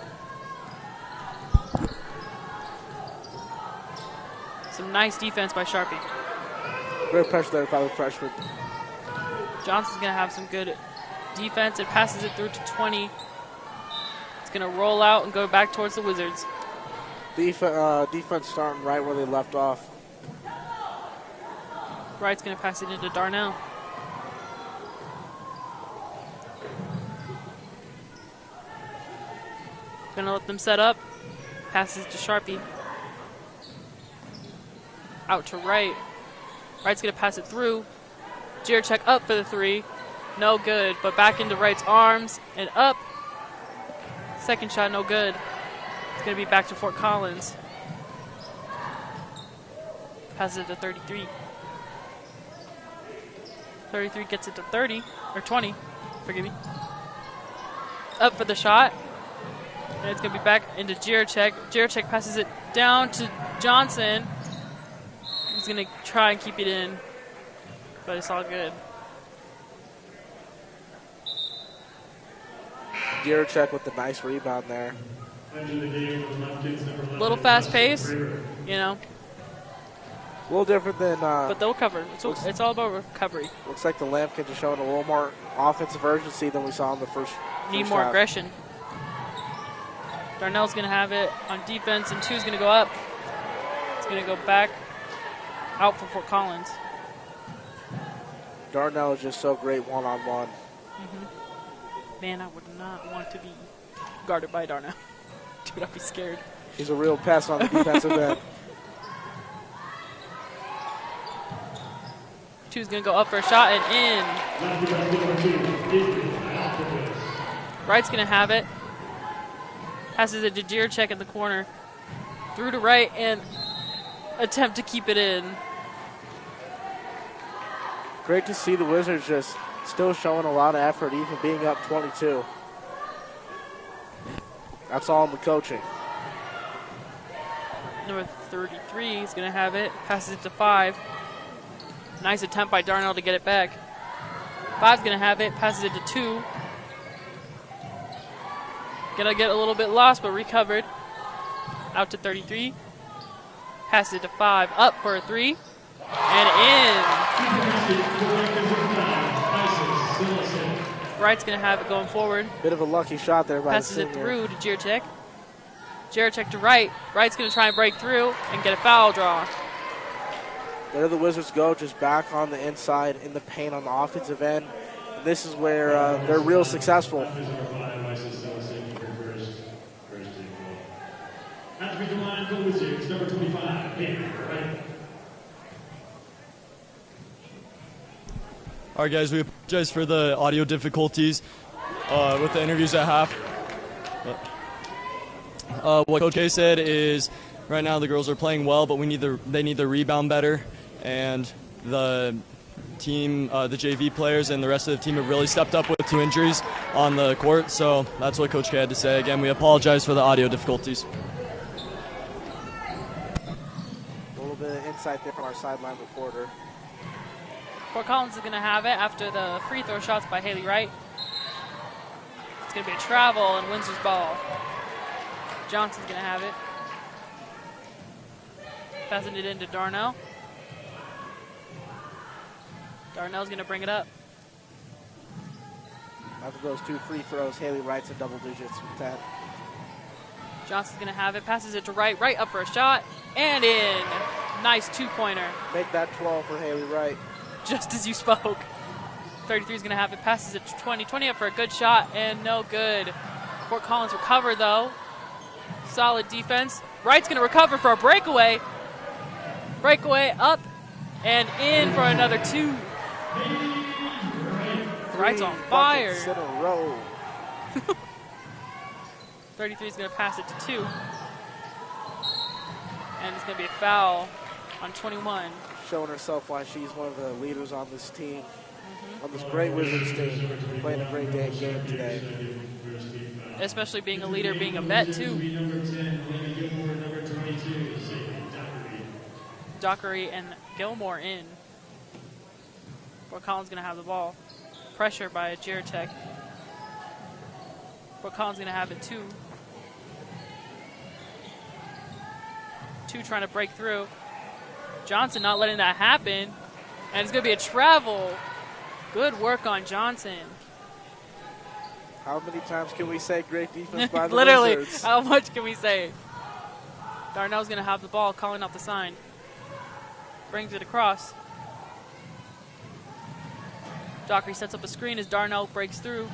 Some nice defense by Sharpie. Great pressure there by the freshman. Johnson's going to have some good defense. It passes it through to 20. It's going to roll out and go back towards the Wizards. Defense starting right where they left off. Wright's going to pass it into Darnell. Going to let them set up. Passes to Sharpie. Out to Wright. Wright's going to pass it through. Jarachek up for the 3. No good, but back into Wright's arms and up. Second shot, no good. It's going to be back to Fort Collins. Passes it to 33. 33 gets it to 30, or 20, forgive me. Up for the shot. And it's going to be back into Jarachek. Jarachek passes it down to Johnson. He's going to try and keep it in, but it's all good. Gierchek with the nice rebound there. Little fast pace, you know, A little different than, but they'll cover. It's all about recovery. looks like the Lambkins are showing a little more offensive urgency than we saw in the first Need more half. aggression. Darnell's going to have it on defense, and 2's going to go up. It's going to go back out for Fort Collins. Darnell is just so great one-on-one. Man, I would not want to be guarded by Darnell. Dude, I'd be scared. He's a real pest on the defensive end. 2's going to go up for a shot and in. Wright's going to have it. Passes it to Gierchek in the corner. Through to Wright and attempt to keep it in. Great to see the Wizards just still showing a lot of effort, even being up 22. That's all in the coaching. Number 33 is going to have it. Passes it to 5. Nice attempt by Darnell to get it back. 5's going to have it. Passes it to 2. Going to get a little bit lost, but recovered. Out to 33. Passes it to 5. Up for a 3. And in. Wright's going to have it going forward. Bit of a lucky shot there by Passes the it senior. through to Gierchek. Gierchek to Wright. Wright's going to try and break through and get a foul draw. There the Wizards go, just back on the inside in the paint on the offensive end. And this is where they're real successful. At the line for the Wizards, number 25, Peter Wright. All right, guys, we apologize for the audio difficulties with the interviews at half. What Coach K said is right now the girls are playing well, but they need the rebound better, and the team, the JV players and the rest of the team have really stepped up with 2 injuries on the court, so that's what Coach K had to say. Again, we apologize for the audio difficulties. A little bit of insight there from our sideline reporter. Fort Collins is going to have it after the free throw shots by Haley Wright. It's going to be a travel and Windsor's ball. Johnson's going to have it. Passing it into Darnell. Darnell's going to bring it up. After those 2 free throws, Haley Wright's in double digits with that. Johnson's going to have it. Passes it to Wright. Wright up for a shot. And in. Nice 2-pointer. Make that 12 for Haley Wright. Just as you spoke. 33 is going to have it. Passes it to 20. 20 up for a good shot and no good. Fort Collins recover though. Solid defense. Wright's going to recover for a breakaway. Breakaway up and in for another 2. Wright's on fire. In a row. 33 is going to pass it to 2. And it's going to be a foul on 21. Showing herself why she's one of the leaders on this team, on this great Wizards team, playing a great game today. Especially being a leader, being a vet too. Dockery and Gilmore in. Fort Collins going to have the ball. Pressure by Gierchek. Fort Collins going to have it too. 2 trying to break through. Johnson not letting that happen. And it's going to be a travel. Good work on Johnson. How many times can we say great defense by the Literally, Wizards? how much can we say? Darnell's going to have the ball, calling out the sign. Brings it across. Dockery sets up a screen as Darnell breaks through.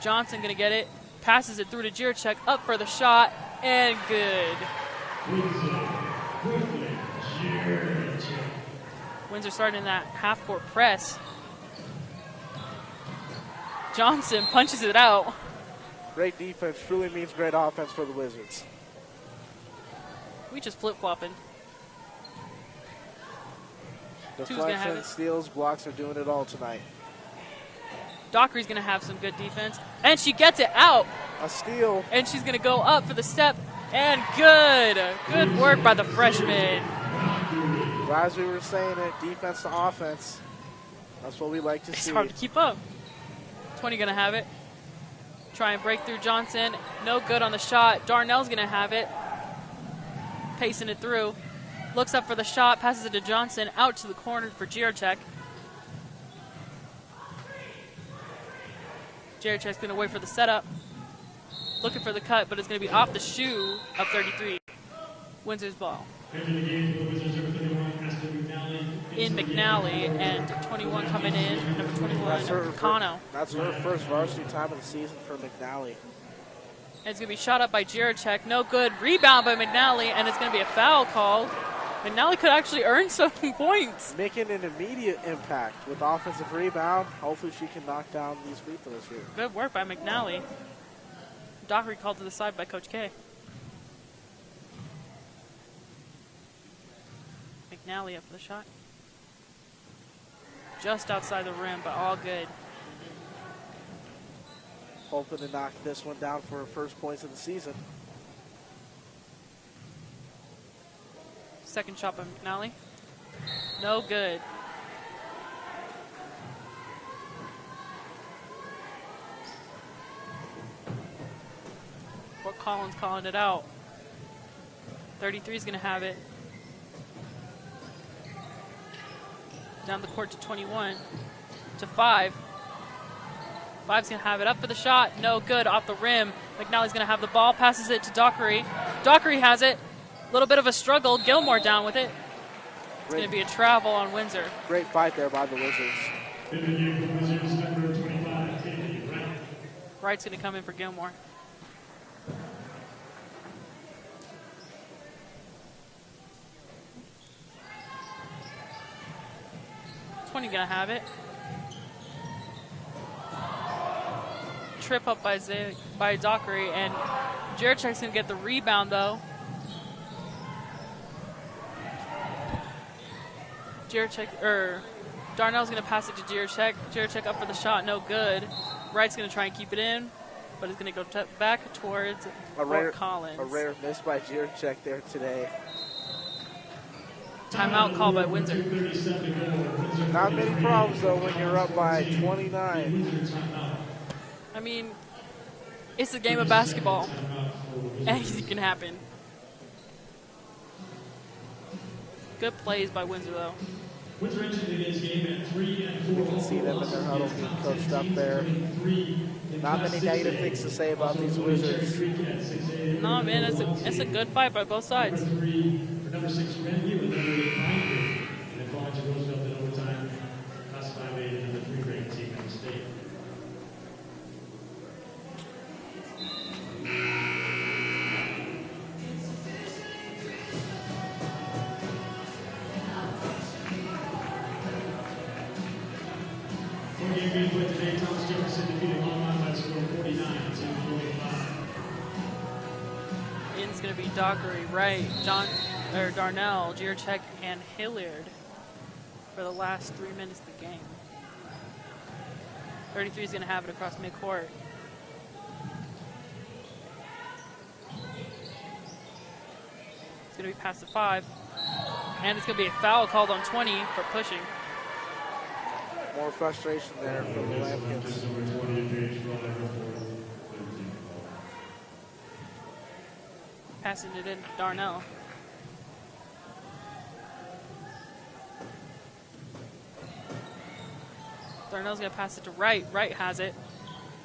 Johnson going to get it. Passes it through to Gierchek. Up for the shot. And good. Windsor starting that half-court press. Johnson punches it out. Great defense truly means great offense for the Wizards. We just flip-flopping. Deflection, steals, blocks are doing it all tonight. Dockery's going to have some good defense. And she gets it out. A steal. And she's going to go up for the step. And good. Good work by the freshman. As we were saying it, defense to offense. That's what we like to see. It's hard to keep up. 20 going to have it. Try and break through Johnson. No good on the shot. Darnell's going to have it. Pacing it through. Looks up for the shot. Passes it to Johnson. Out to the corner for Jiracek. Jiracek's going to wait for the setup. Looking for the cut, but it's going to be off the shoe. Up 33. Windsor's ball. In McNally, and 21 coming in, number 21, Kano. That's her first varsity time of the season for McNally. And it's going to be shot up by Jiracek. No good. Rebound by McNally, and it's going to be a foul called. McNally could actually earn some points. Making an immediate impact with offensive rebound. Hopefully she can knock down these free throws here. Good work by McNally. Dockery called to the side by Coach K. McNally up for the shot. Just outside the rim, but all good. Hoping to knock this one down for her first points of the season. Second shot by McNally. No good. Fort Collins calling it out. 33 is going to have it. Down the court to 21. To 5. 5's going to have it up for the shot. No good. Off the rim. McNally's going to have the ball. Passes it to Dockery. Dockery has it. A little bit of a struggle. Gilmore down with it. It's going to be a travel on Windsor. Great fight there by the Wizards. Wright's going to come in for Gilmore. Gonna have it. Trip up by Dockery, and Jiracek's gonna get the rebound though. Darnell's gonna pass it to Jiracek. Jiracek up for the shot, no good. Wright's gonna try and keep it in, but it's gonna go back towards Fort Collins. A rare miss by Jiracek there today. Timeout called by Windsor. Not many problems, though, when you're up by 29. I mean, it's a game of basketball. Anything can happen. Good plays by Windsor, though. You can see them in their huddle being coached up there. Not many negative things to say about these Wizards. No, man, it's a good fight by both sides. Number 6, Grandview, and number 8, Pineview. And then College goes up in overtime, class 5A, and number 3 ranked team in the state. One game being played today, Thomas Jefferson defeated Longmont by the score of 49-45. It's going to be Dockery, Wright, Darnell, Jiracek, and Hilliard for the last 3 minutes of the game. 33 is going to have it across midcourt. It's going to be past the 5. And it's going to be a foul called on 20 for pushing. More frustration there from the Lampkins. Passing it in to Darnell. Darnell's going to pass it to Wright. Wright has it.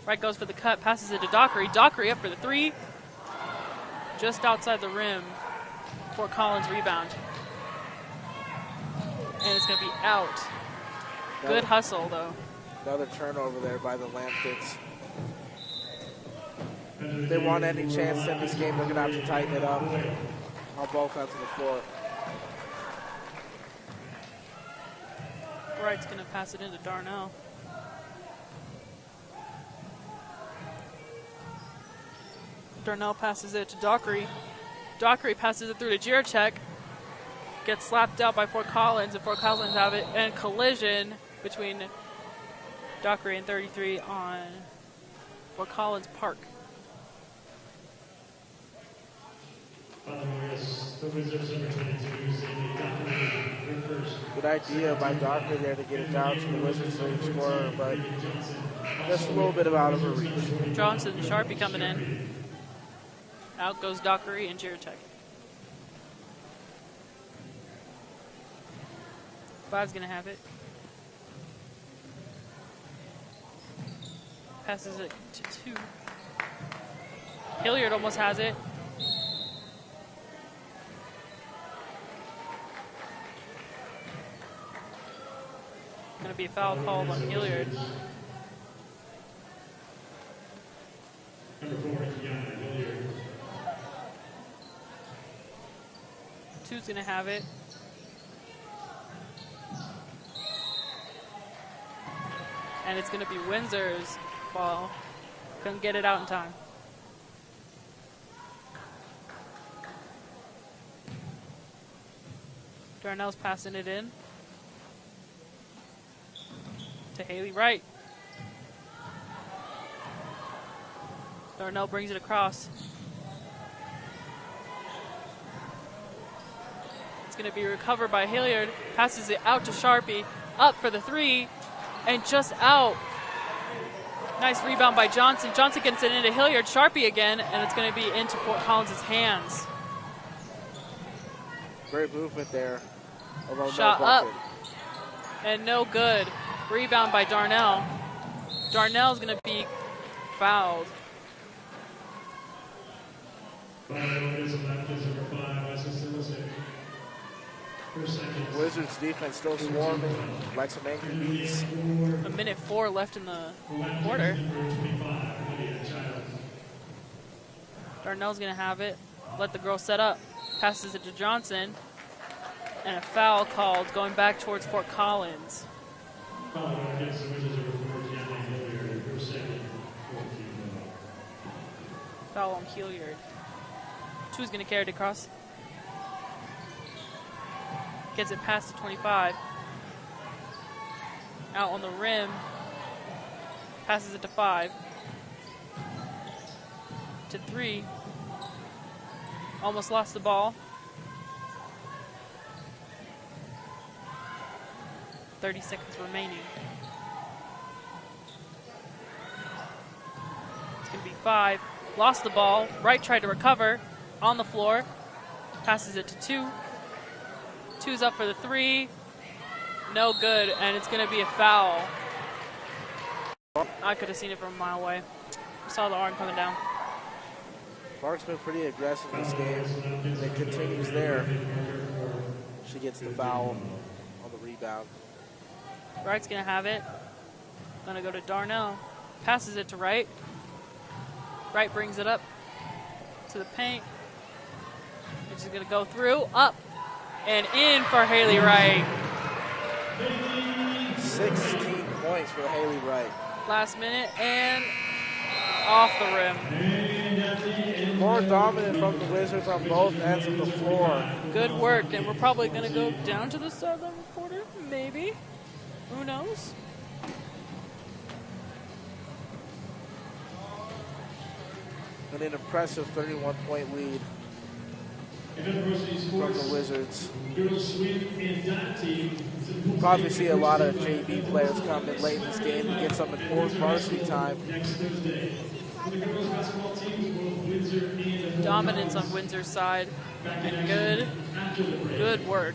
Wright goes for the cut, passes it to Dockery. Dockery up for the 3. Just outside the rim. Fort Collins rebound. And it's going to be out. Good hustle, though. Another turnover there by the Lampkins. If they want any chance in this game, they're going to have to tighten it up on both ends of the floor. Wright's going to pass it into Darnell. Darnell passes it to Dockery. Dockery passes it through to Jiracek. Gets slapped out by Fort Collins, and Fort Collins have it. And collision between Dockery and 33 on Fort Collins Park. By the way, the Wizards number 22, Dockery, first. Good idea by Dockery there to get it down to the Wizards leading scorer, but just a little bit out of her reach. Johnson and Sharpie coming in. Out goes Dockery and Jiratek. 5's going to have it. Passes it to 2. Hilliard almost has it. Going to be a foul called on Hilliard. Number 4, Kiana Hilliard. 2's going to have it. And it's going to be Windsor's ball. Couldn't get it out in time. Darnell's passing it in to Haley Wright. Darnell brings it across. It's going to be recovered by Hilliard. Passes it out to Sharpie. Up for the 3. And just out. Nice rebound by Johnson. Johnson gets it into Hilliard. Sharpie again. And it's going to be into Fort Collins' hands. Great movement there. Shot up. And no good. Rebound by Darnell. Darnell's going to be fouled. Wizards defense still swarming, like some angry bees. 1:04 left in the quarter. Darnell's going to have it. Let the girl set up. Passes it to Johnson. And a foul called going back towards Fort Collins. Foul on Hilliard. 2's going to carry it across. Gets it past the 25. Out on the rim. Passes it to 5. To 3. Almost lost the ball. 30 seconds remaining. It's going to be 5. Lost the ball. Wright tried to recover. On the floor. Passes it to 2. 2's up for the 3. No good, and it's going to be a foul. I could have seen it from a mile away. Saw the arm coming down. Clark's been pretty aggressive this game, and it continues there. She gets the foul on the rebound. Wright's going to have it. Going to go to Darnell. Passes it to Wright. Wright brings it up to the paint. She's going to go through, up, and in for Haley Wright. 16 points for Haley Wright. Last minute and off the rim. More dominant from the Wizards on both ends of the floor. Good work, and we're probably going to go down to the southern quarter, maybe. Who knows? And an impressive 31-point lead from the Wizards. We'll probably see a lot of JV players come in late in this game to get some important varsity time. Dominance on Windsor's side, and good work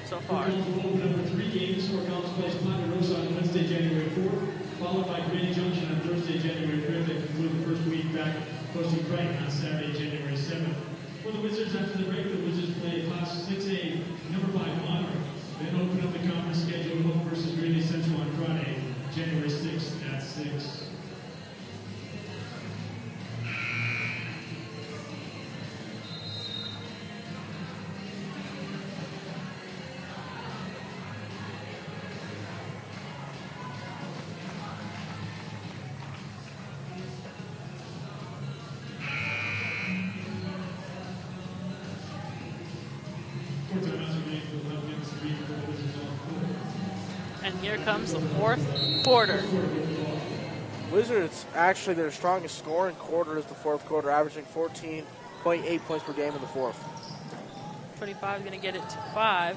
so far. Number 3 games for College plays Ponderosa on Wednesday, January 4th, followed by Granny Junction on Thursday, January 5th, and conclude the first week back hosting Brighton on Saturday, January 7th. For the Wizards, after the break, the Wizards play Class 6A, number 5 Honor. Then open up the conference schedule, Hope versus Granny Central on Friday, January 6th at 6. And here comes the fourth quarter. Wizards, actually their strongest scoring quarter is the fourth quarter, averaging 14.8 points per game in the fourth. 25 going to get it to 5.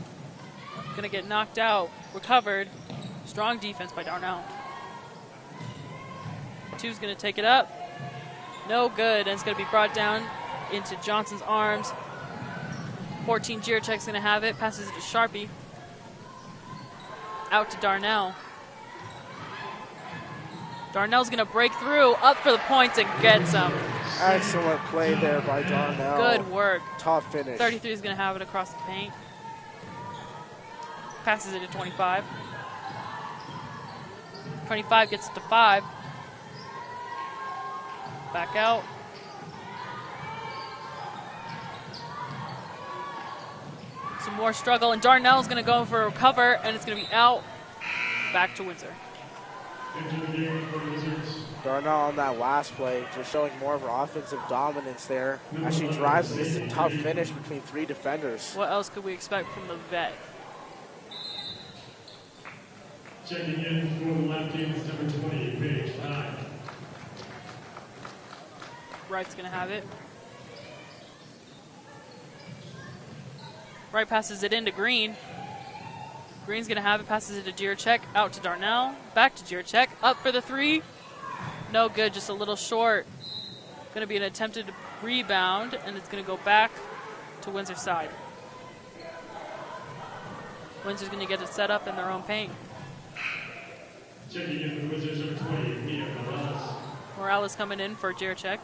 going to get knocked out, recovered. Strong defense by Darnell. 2's going to take it up. No good, and it's going to be brought down into Johnson's arms. 14, Jirachek's going to have it. Passes it to Sharpie. Out to Darnell. Darnell's going to break through, up for the points, and gets them. Excellent play there by Darnell. Good work. Top finish. 33 is going to have it across the paint. Passes it to 25. 25 gets it to 5. Back out. Some more struggle, and Darnell's going to go for a recover, and it's going to be out. Back to Windsor. Darnell on that last play, just showing more of her offensive dominance there as she drives. It's a tough finish between 3 defenders. What else could we expect from the vet? Checking in for the Lamkins, number 20, Paige Ryan. Wright's going to have it. Wright passes it into Green. Green's going to have it, passes it to Jirachek, out to Darnell, back to Jirachek, up for the 3. No good, just a little short. Going to be an attempted rebound, and it's going to go back to Windsor's side. Windsor's going to get it set up in their own paint. Checking in for the Wizards, number 20, Mia Morales. Morales coming in for Jirachek.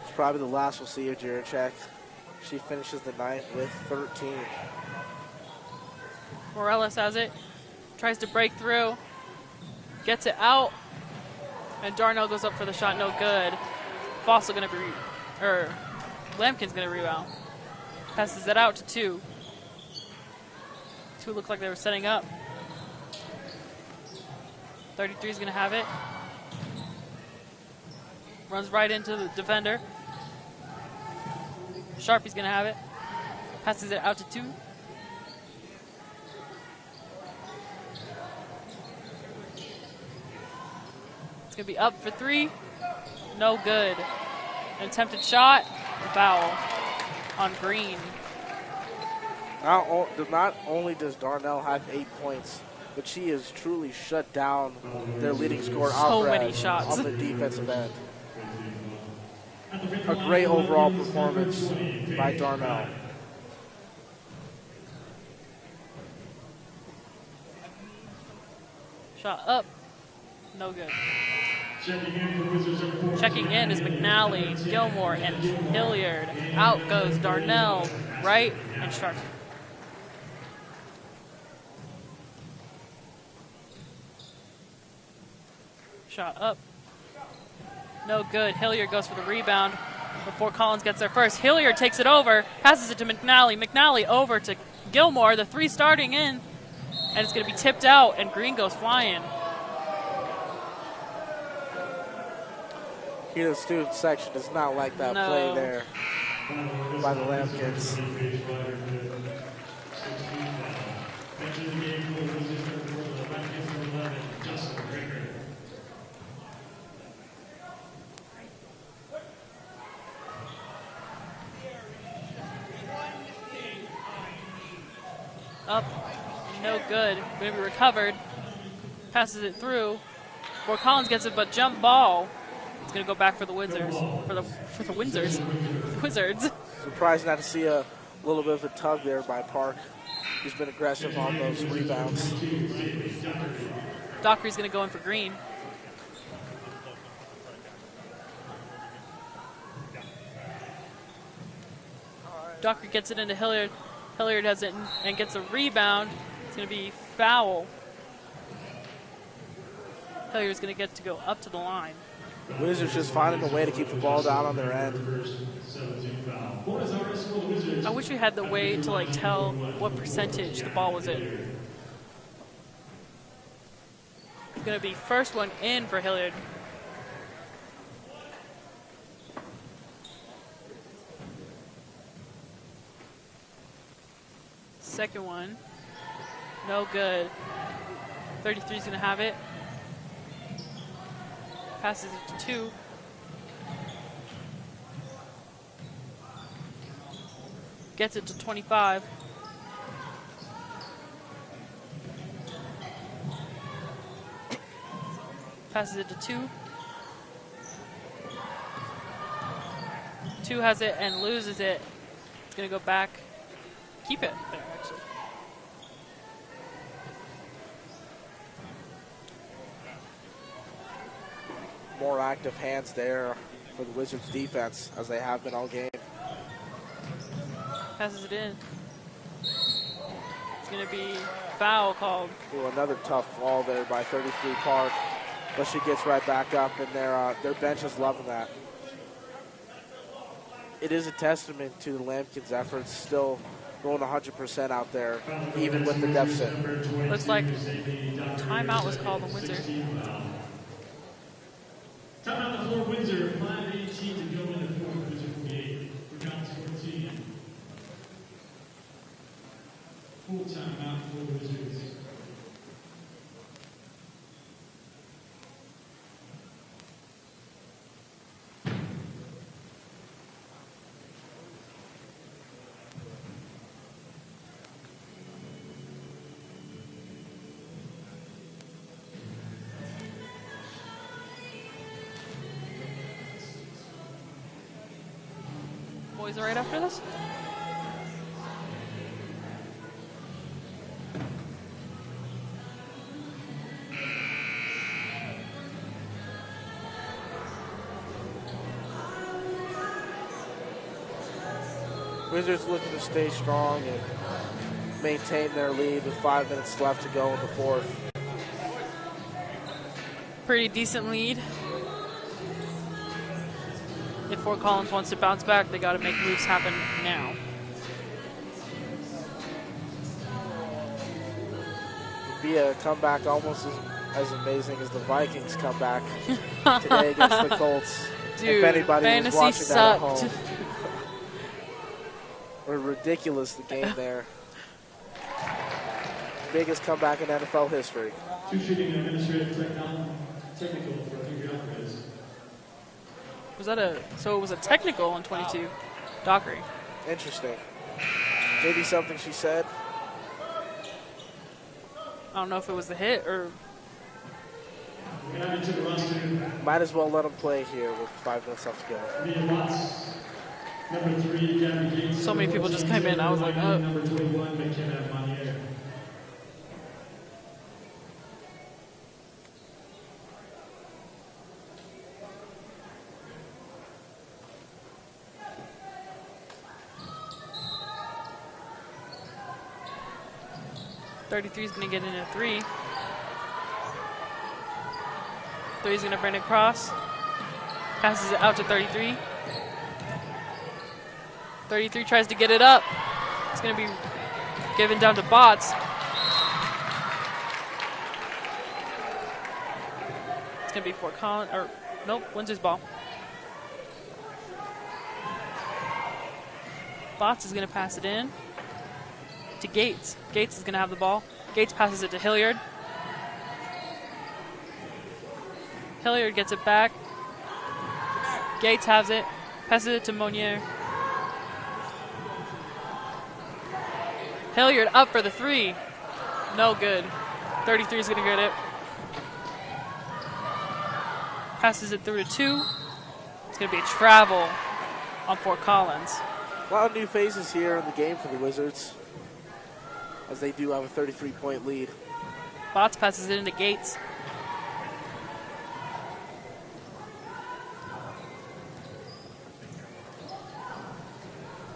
It's probably the last we'll see of Jirachek. She finishes the night with 13. Morales has it, tries to break through, gets it out, and Darnell goes up for the shot, no good. Fossil going to be, Lampkin's going to rebound. Passes it out to 2. 2 looked like they were setting up. 33 is going to have it. Runs right into the defender. Sharpie's going to have it. Passes it out to 2. It's going to be up for 3. No good. An attempted shot. Foul on Green. Not only does Darnell have 8 points, but she has truly shut down their leading scorer, So many Alvarez, shots. on the defensive end. A great overall performance by Darnell. Shot up. No good. Checking in for Wizards, number 14. Checking in is McNally, Gilmore, and Hilliard. Out goes Darnell, Wright, and Sharp. Shot up. No good. Hilliard goes for the rebound before Collins gets there first. Hilliard takes it over, passes it to McNally. McNally over to Gilmore. The 3 starting in, and it's going to be tipped out, and Green goes flying. Here, the student section does not like that No. play there by the Lampkins. Up, no good. Going to be recovered. Passes it through. Where Collins gets it, but jump ball. It's going to go back for the Wizards. For the Windsors. Wizards. Surprised not to see a little bit of a tug there by Park. He's been aggressive on those rebounds. Dockery's going to go in for Green. Dockery gets it into Hilliard. Hilliard has it and gets a rebound. It's going to be foul. Hilliard's going to get to go up to the line. Wizards just finding a way to keep the ball down on their end. I wish we had the way to like tell what percentage the ball was in. It's going to be first one in for Hilliard. Second one, no good. 33 is going to have it. Passes it to 2. Gets it to 25. Passes it to 2. 2 has it and loses it. It's going to go back. Keep it there, actually. More active hands there for the Wizards defense, as they have been all game. Passes it in. It's going to be foul called. Ooh, another tough fall there by 33 Park, but she gets right back up, and their bench is loving that. It is a testament to the Lambkins' efforts, still going 100% out there, even with the deficit. Looks like timeout was called on Windsor. Timeout on the floor, Windsor. 5:18 to go in the fourth. Windsor 48. We're down to 14. Full timeout for Wizards. Boys are right after this? Wizards looking to stay strong and maintain their lead with 5 minutes left to go in the fourth. Pretty decent lead. If Fort Collins wants to bounce back, they got to make moves happen now. It'd be a comeback almost as amazing as the Vikings comeback today against the Colts. Dude, if anybody was fantasy watching that at sucked. home. Or ridiculous the game there. Biggest comeback in NFL history. 2 shooting administrative technical for Alvarez. Was that so it was a technical on 22, Dockery. Interesting. Maybe something she said. I don't know if it was the hit or. Might as well let him play here with 5 minutes left to go. So many people just came in. I was like, oh. Number 21, McKenna Monnier. .33 is going to get in a 3. 3 is going to bring it across. Passes it out to 33. 33 tries to get it up. It's going to be given down to Bots. It's going to be Fort Collins, or nope, Windsor's ball. Bots is going to pass it in to Gates. Gates is going to have the ball. Gates passes it to Hilliard. Hilliard gets it back. Gates has it. Passes it to Monnier. Hilliard up for the 3. No good. 33 is going to get it. Passes it through to 2. It's going to be a travel on Fort Collins. A lot of new faces here in the game for the Wizards, as they do have a 33-point lead. Bots passes it into Gates.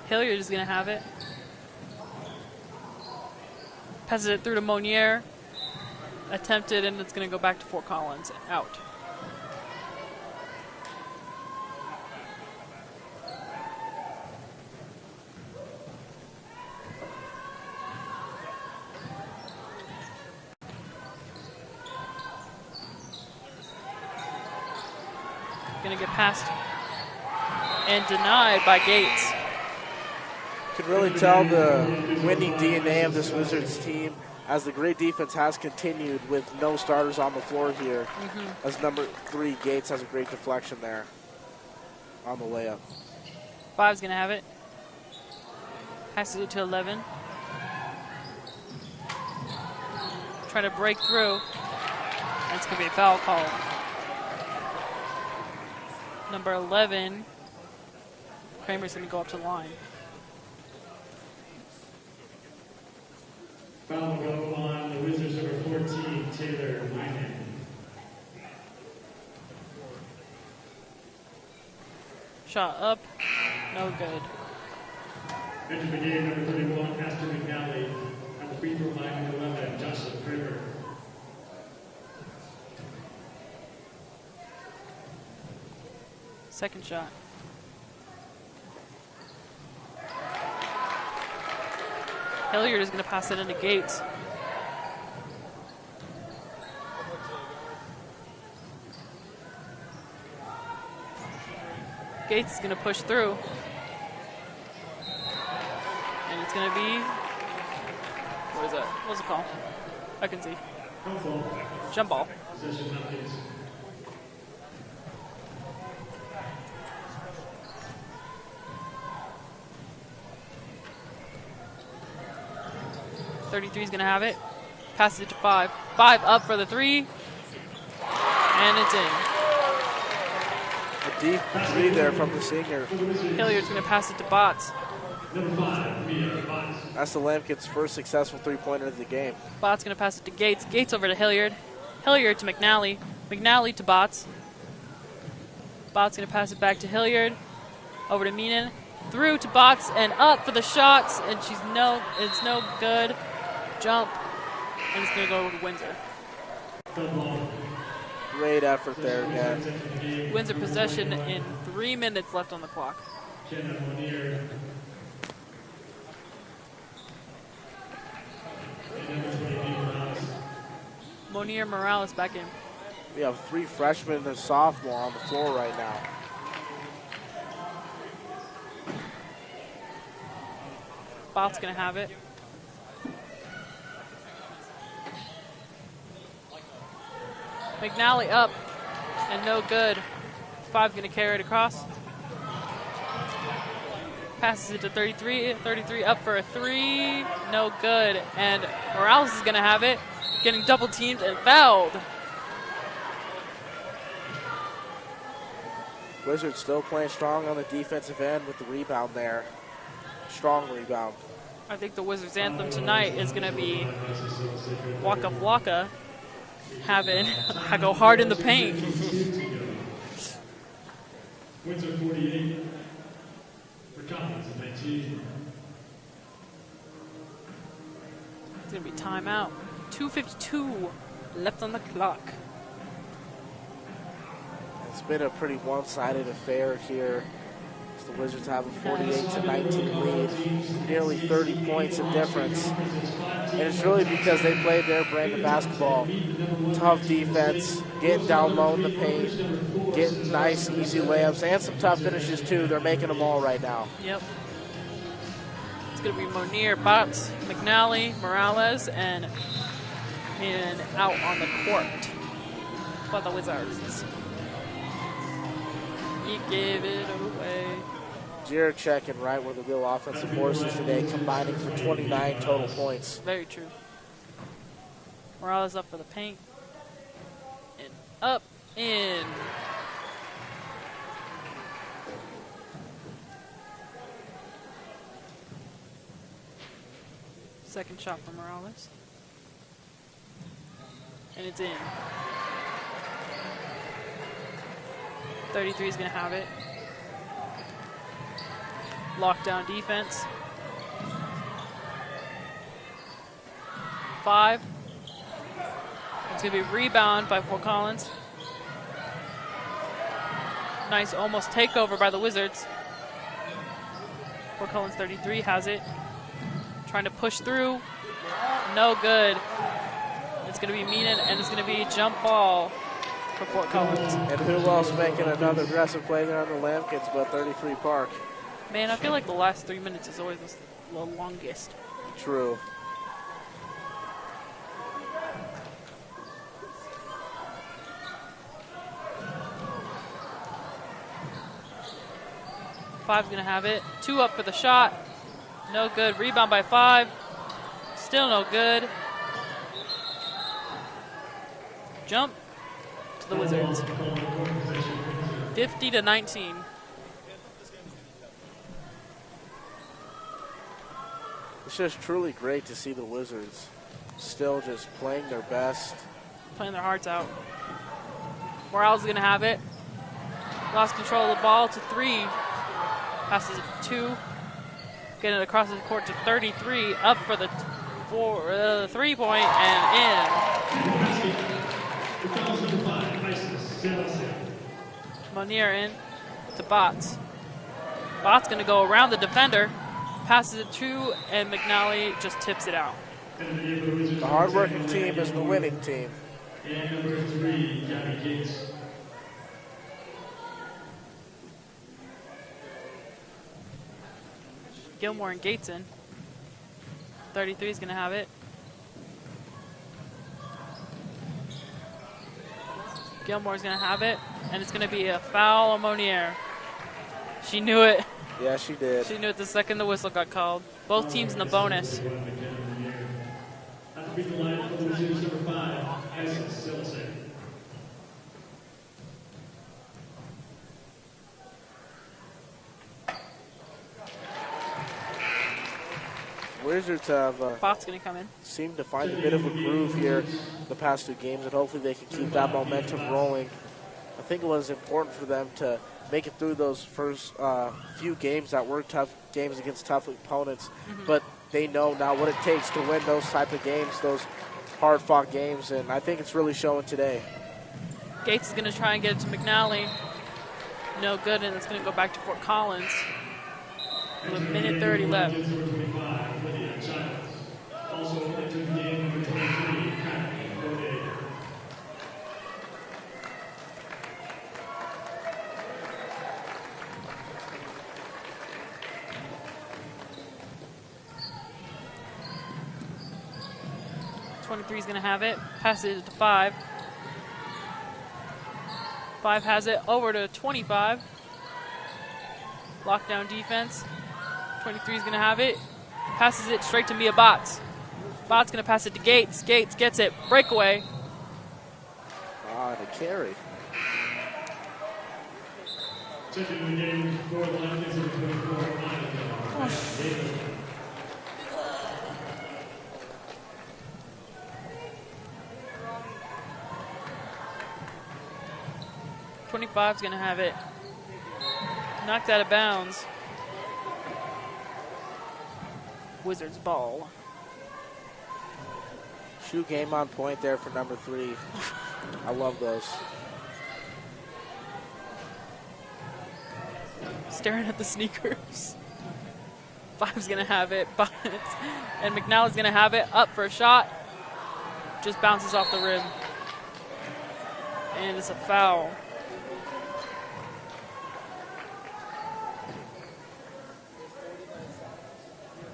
Hilliard is going to have it. Passes it through to Monnier. Attempted, and it's going to go back to Fort Collins. Out. Going to get passed and denied by Gates. Can really tell the winning DNA of this Wizards team as the great defense has continued with no starters on the floor here. As number 3, Gates has a great deflection there on the layup. 5's going to have it. Passes it to 11. Trying to break through. And it's going to be a foul call. Number 11, Kramer's going to go up to the line. Foul will go on the Wizards number 14, Taylor Wyman. Shot up, no good. Entering the game, number 31, Astor McNally. On the free throw line, number 11, Joshua Kramer. Second shot. Hilliard is going to pass it into Gates. Gates is going to push through. And it's going to be, what is that? What's it called? I can see. Jump ball. Possession Hopkins. .33 is going to have it. Passes it to 5. 5 up for the 3. And it's in. A deep three there from the senior. Hilliard's going to pass it to Botts. Number 5, Mia Botts. That's the Lampkin's first successful three-pointer of the game. Botts going to pass it to Gates. Gates over to Hilliard. Hilliard to McNally. McNally to Botts. Botts going to pass it back to Hilliard. Over to Meenan. Through to Botts and up for the shots. And it's no good. Jump. And it's going to go over to Windsor. Great effort there again. Windsor possession in 3 minutes left on the clock. Jenna Monier. And number 20, Morales. Monier Morales back in. We have 3 freshmen and a sophomore on the floor right now. Bot's going to have it. McNally up and no good. 5 going to carry it across. Passes it to 33. 33 up for a 3. No good. And Morales is going to have it. Getting double teamed and fouled. Wizards still playing strong on the defensive end with the rebound there. Strong rebound. I think the Wizards' anthem tonight is going to be Waka Flocka. Having I go hard in the paint. Windsor 48. For Collins at 19. It's going to be timeout. 2:52 left on the clock. It's been a pretty one-sided affair here. The Wizards have a 48-19 lead, nearly 30 points of difference. And it's really because they played their brand of basketball. Tough defense, getting down low in the paint, getting nice, easy layups, and some tough finishes too. They're making them all right now. Yep. It's going to be Monier, Botts, McNally, Morales, and out on the court for the Wizards. You gave it away. Jiracek and Wright were the real offensive forces today, combining for 29 total points. Very true. Morales up for the paint. And up, in. Second shot for Morales. And it's in. 33 is going to have it. Lockdown defense. 5. It's going to be a rebound by Fort Collins. Nice almost takeover by the Wizards. Fort Collins 33 has it. Trying to push through. No good. It's going to be Meenan, and it's going to be jump ball for Fort Collins. And who else making another aggressive play there on the Lampkins but 33 Park? Man, I feel like the last 3 minutes is always the longest. True. Five's going to have it. 2 up for the shot. No good. Rebound by 5. Still no good. Jump to the Wizards. 50-19. It's just truly great to see the Wizards still just playing their best. Playing their hearts out. Morales is going to have it. Lost control of the ball to 3. Passes it to 2. Getting it across the court to 33. Up for the 3-point and in. Monier in to Bots. Bots going to go around the defender. Passes it to, and McNally just tips it out. The hard-working team is the winning team. And number 3, Gabby Gates. Gilmore and Gates in. 33 is going to have it. Gilmore's going to have it, and it's going to be a foul on Monier. She knew it. Yeah, she did. She knew it the second the whistle got called. Both teams in the bonus. At the free throw line for the Wizards, number 5, Isis Silsek. Wizards have Bot's going to come in. seemed to find a bit of a groove here the past 2 games, and hopefully they can keep that momentum rolling. I think it was important for them to make it through those first few games that were tough games against tough opponents, but they know now what it takes to win those type of games, those hard-fought games, and I think it's really showing today. Gates is going to try and get it to McNally. No good, and it's going to go back to Fort Collins. With a minute 30 left. Also entered the game number 23, Kathy O'Day. Is going to have it. Passes it to 5. 5 has it over to 25. Lockdown defense. 23 is going to have it. Passes it straight to Mia Bots. Bots going to pass it to Gates. Gates gets it. Breakaway. The carry. Second the game for the Lions of 24. 25 is going to have it. Knocked out of bounds. Wizards ball. Shoe game on point there for number 3. I love those. Staring at the sneakers. 5's going to have it. And McNally's going to have it. Up for a shot. Just bounces off the rim. And it's a foul.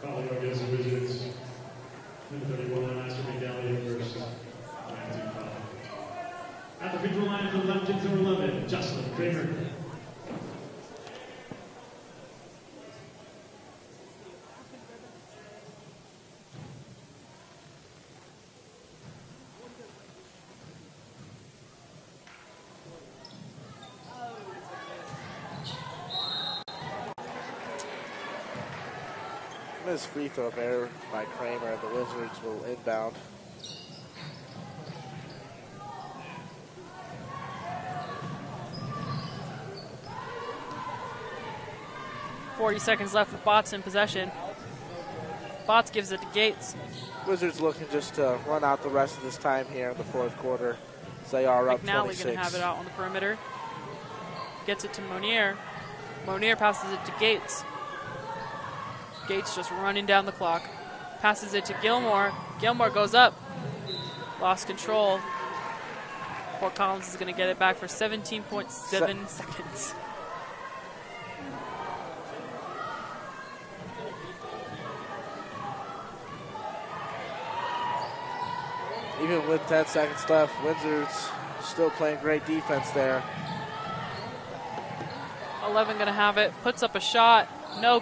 Calling against the Wizards. Number 31, Master McNally versus 9-2 foul. At the free throw line for the Legends, number 11, Jocelyn Kramer. This free throw error by Kramer, the Wizards will inbound. .40 left with Bots in possession. Bots gives it to Gates. Wizards looking just to run out the rest of this time here in the 4th quarter. So they are up McNally 26. going to have it out on the perimeter. Gets it to Monier. Monier passes it to Gates. Gates just running down the clock. Passes it to Gilmore. Gilmore goes up. Lost control. Fort Collins is going to get it back for 17.7 seconds. Even with 10 seconds left, Wizards still playing great defense there. 11 going to have it. Puts up a shot. No good.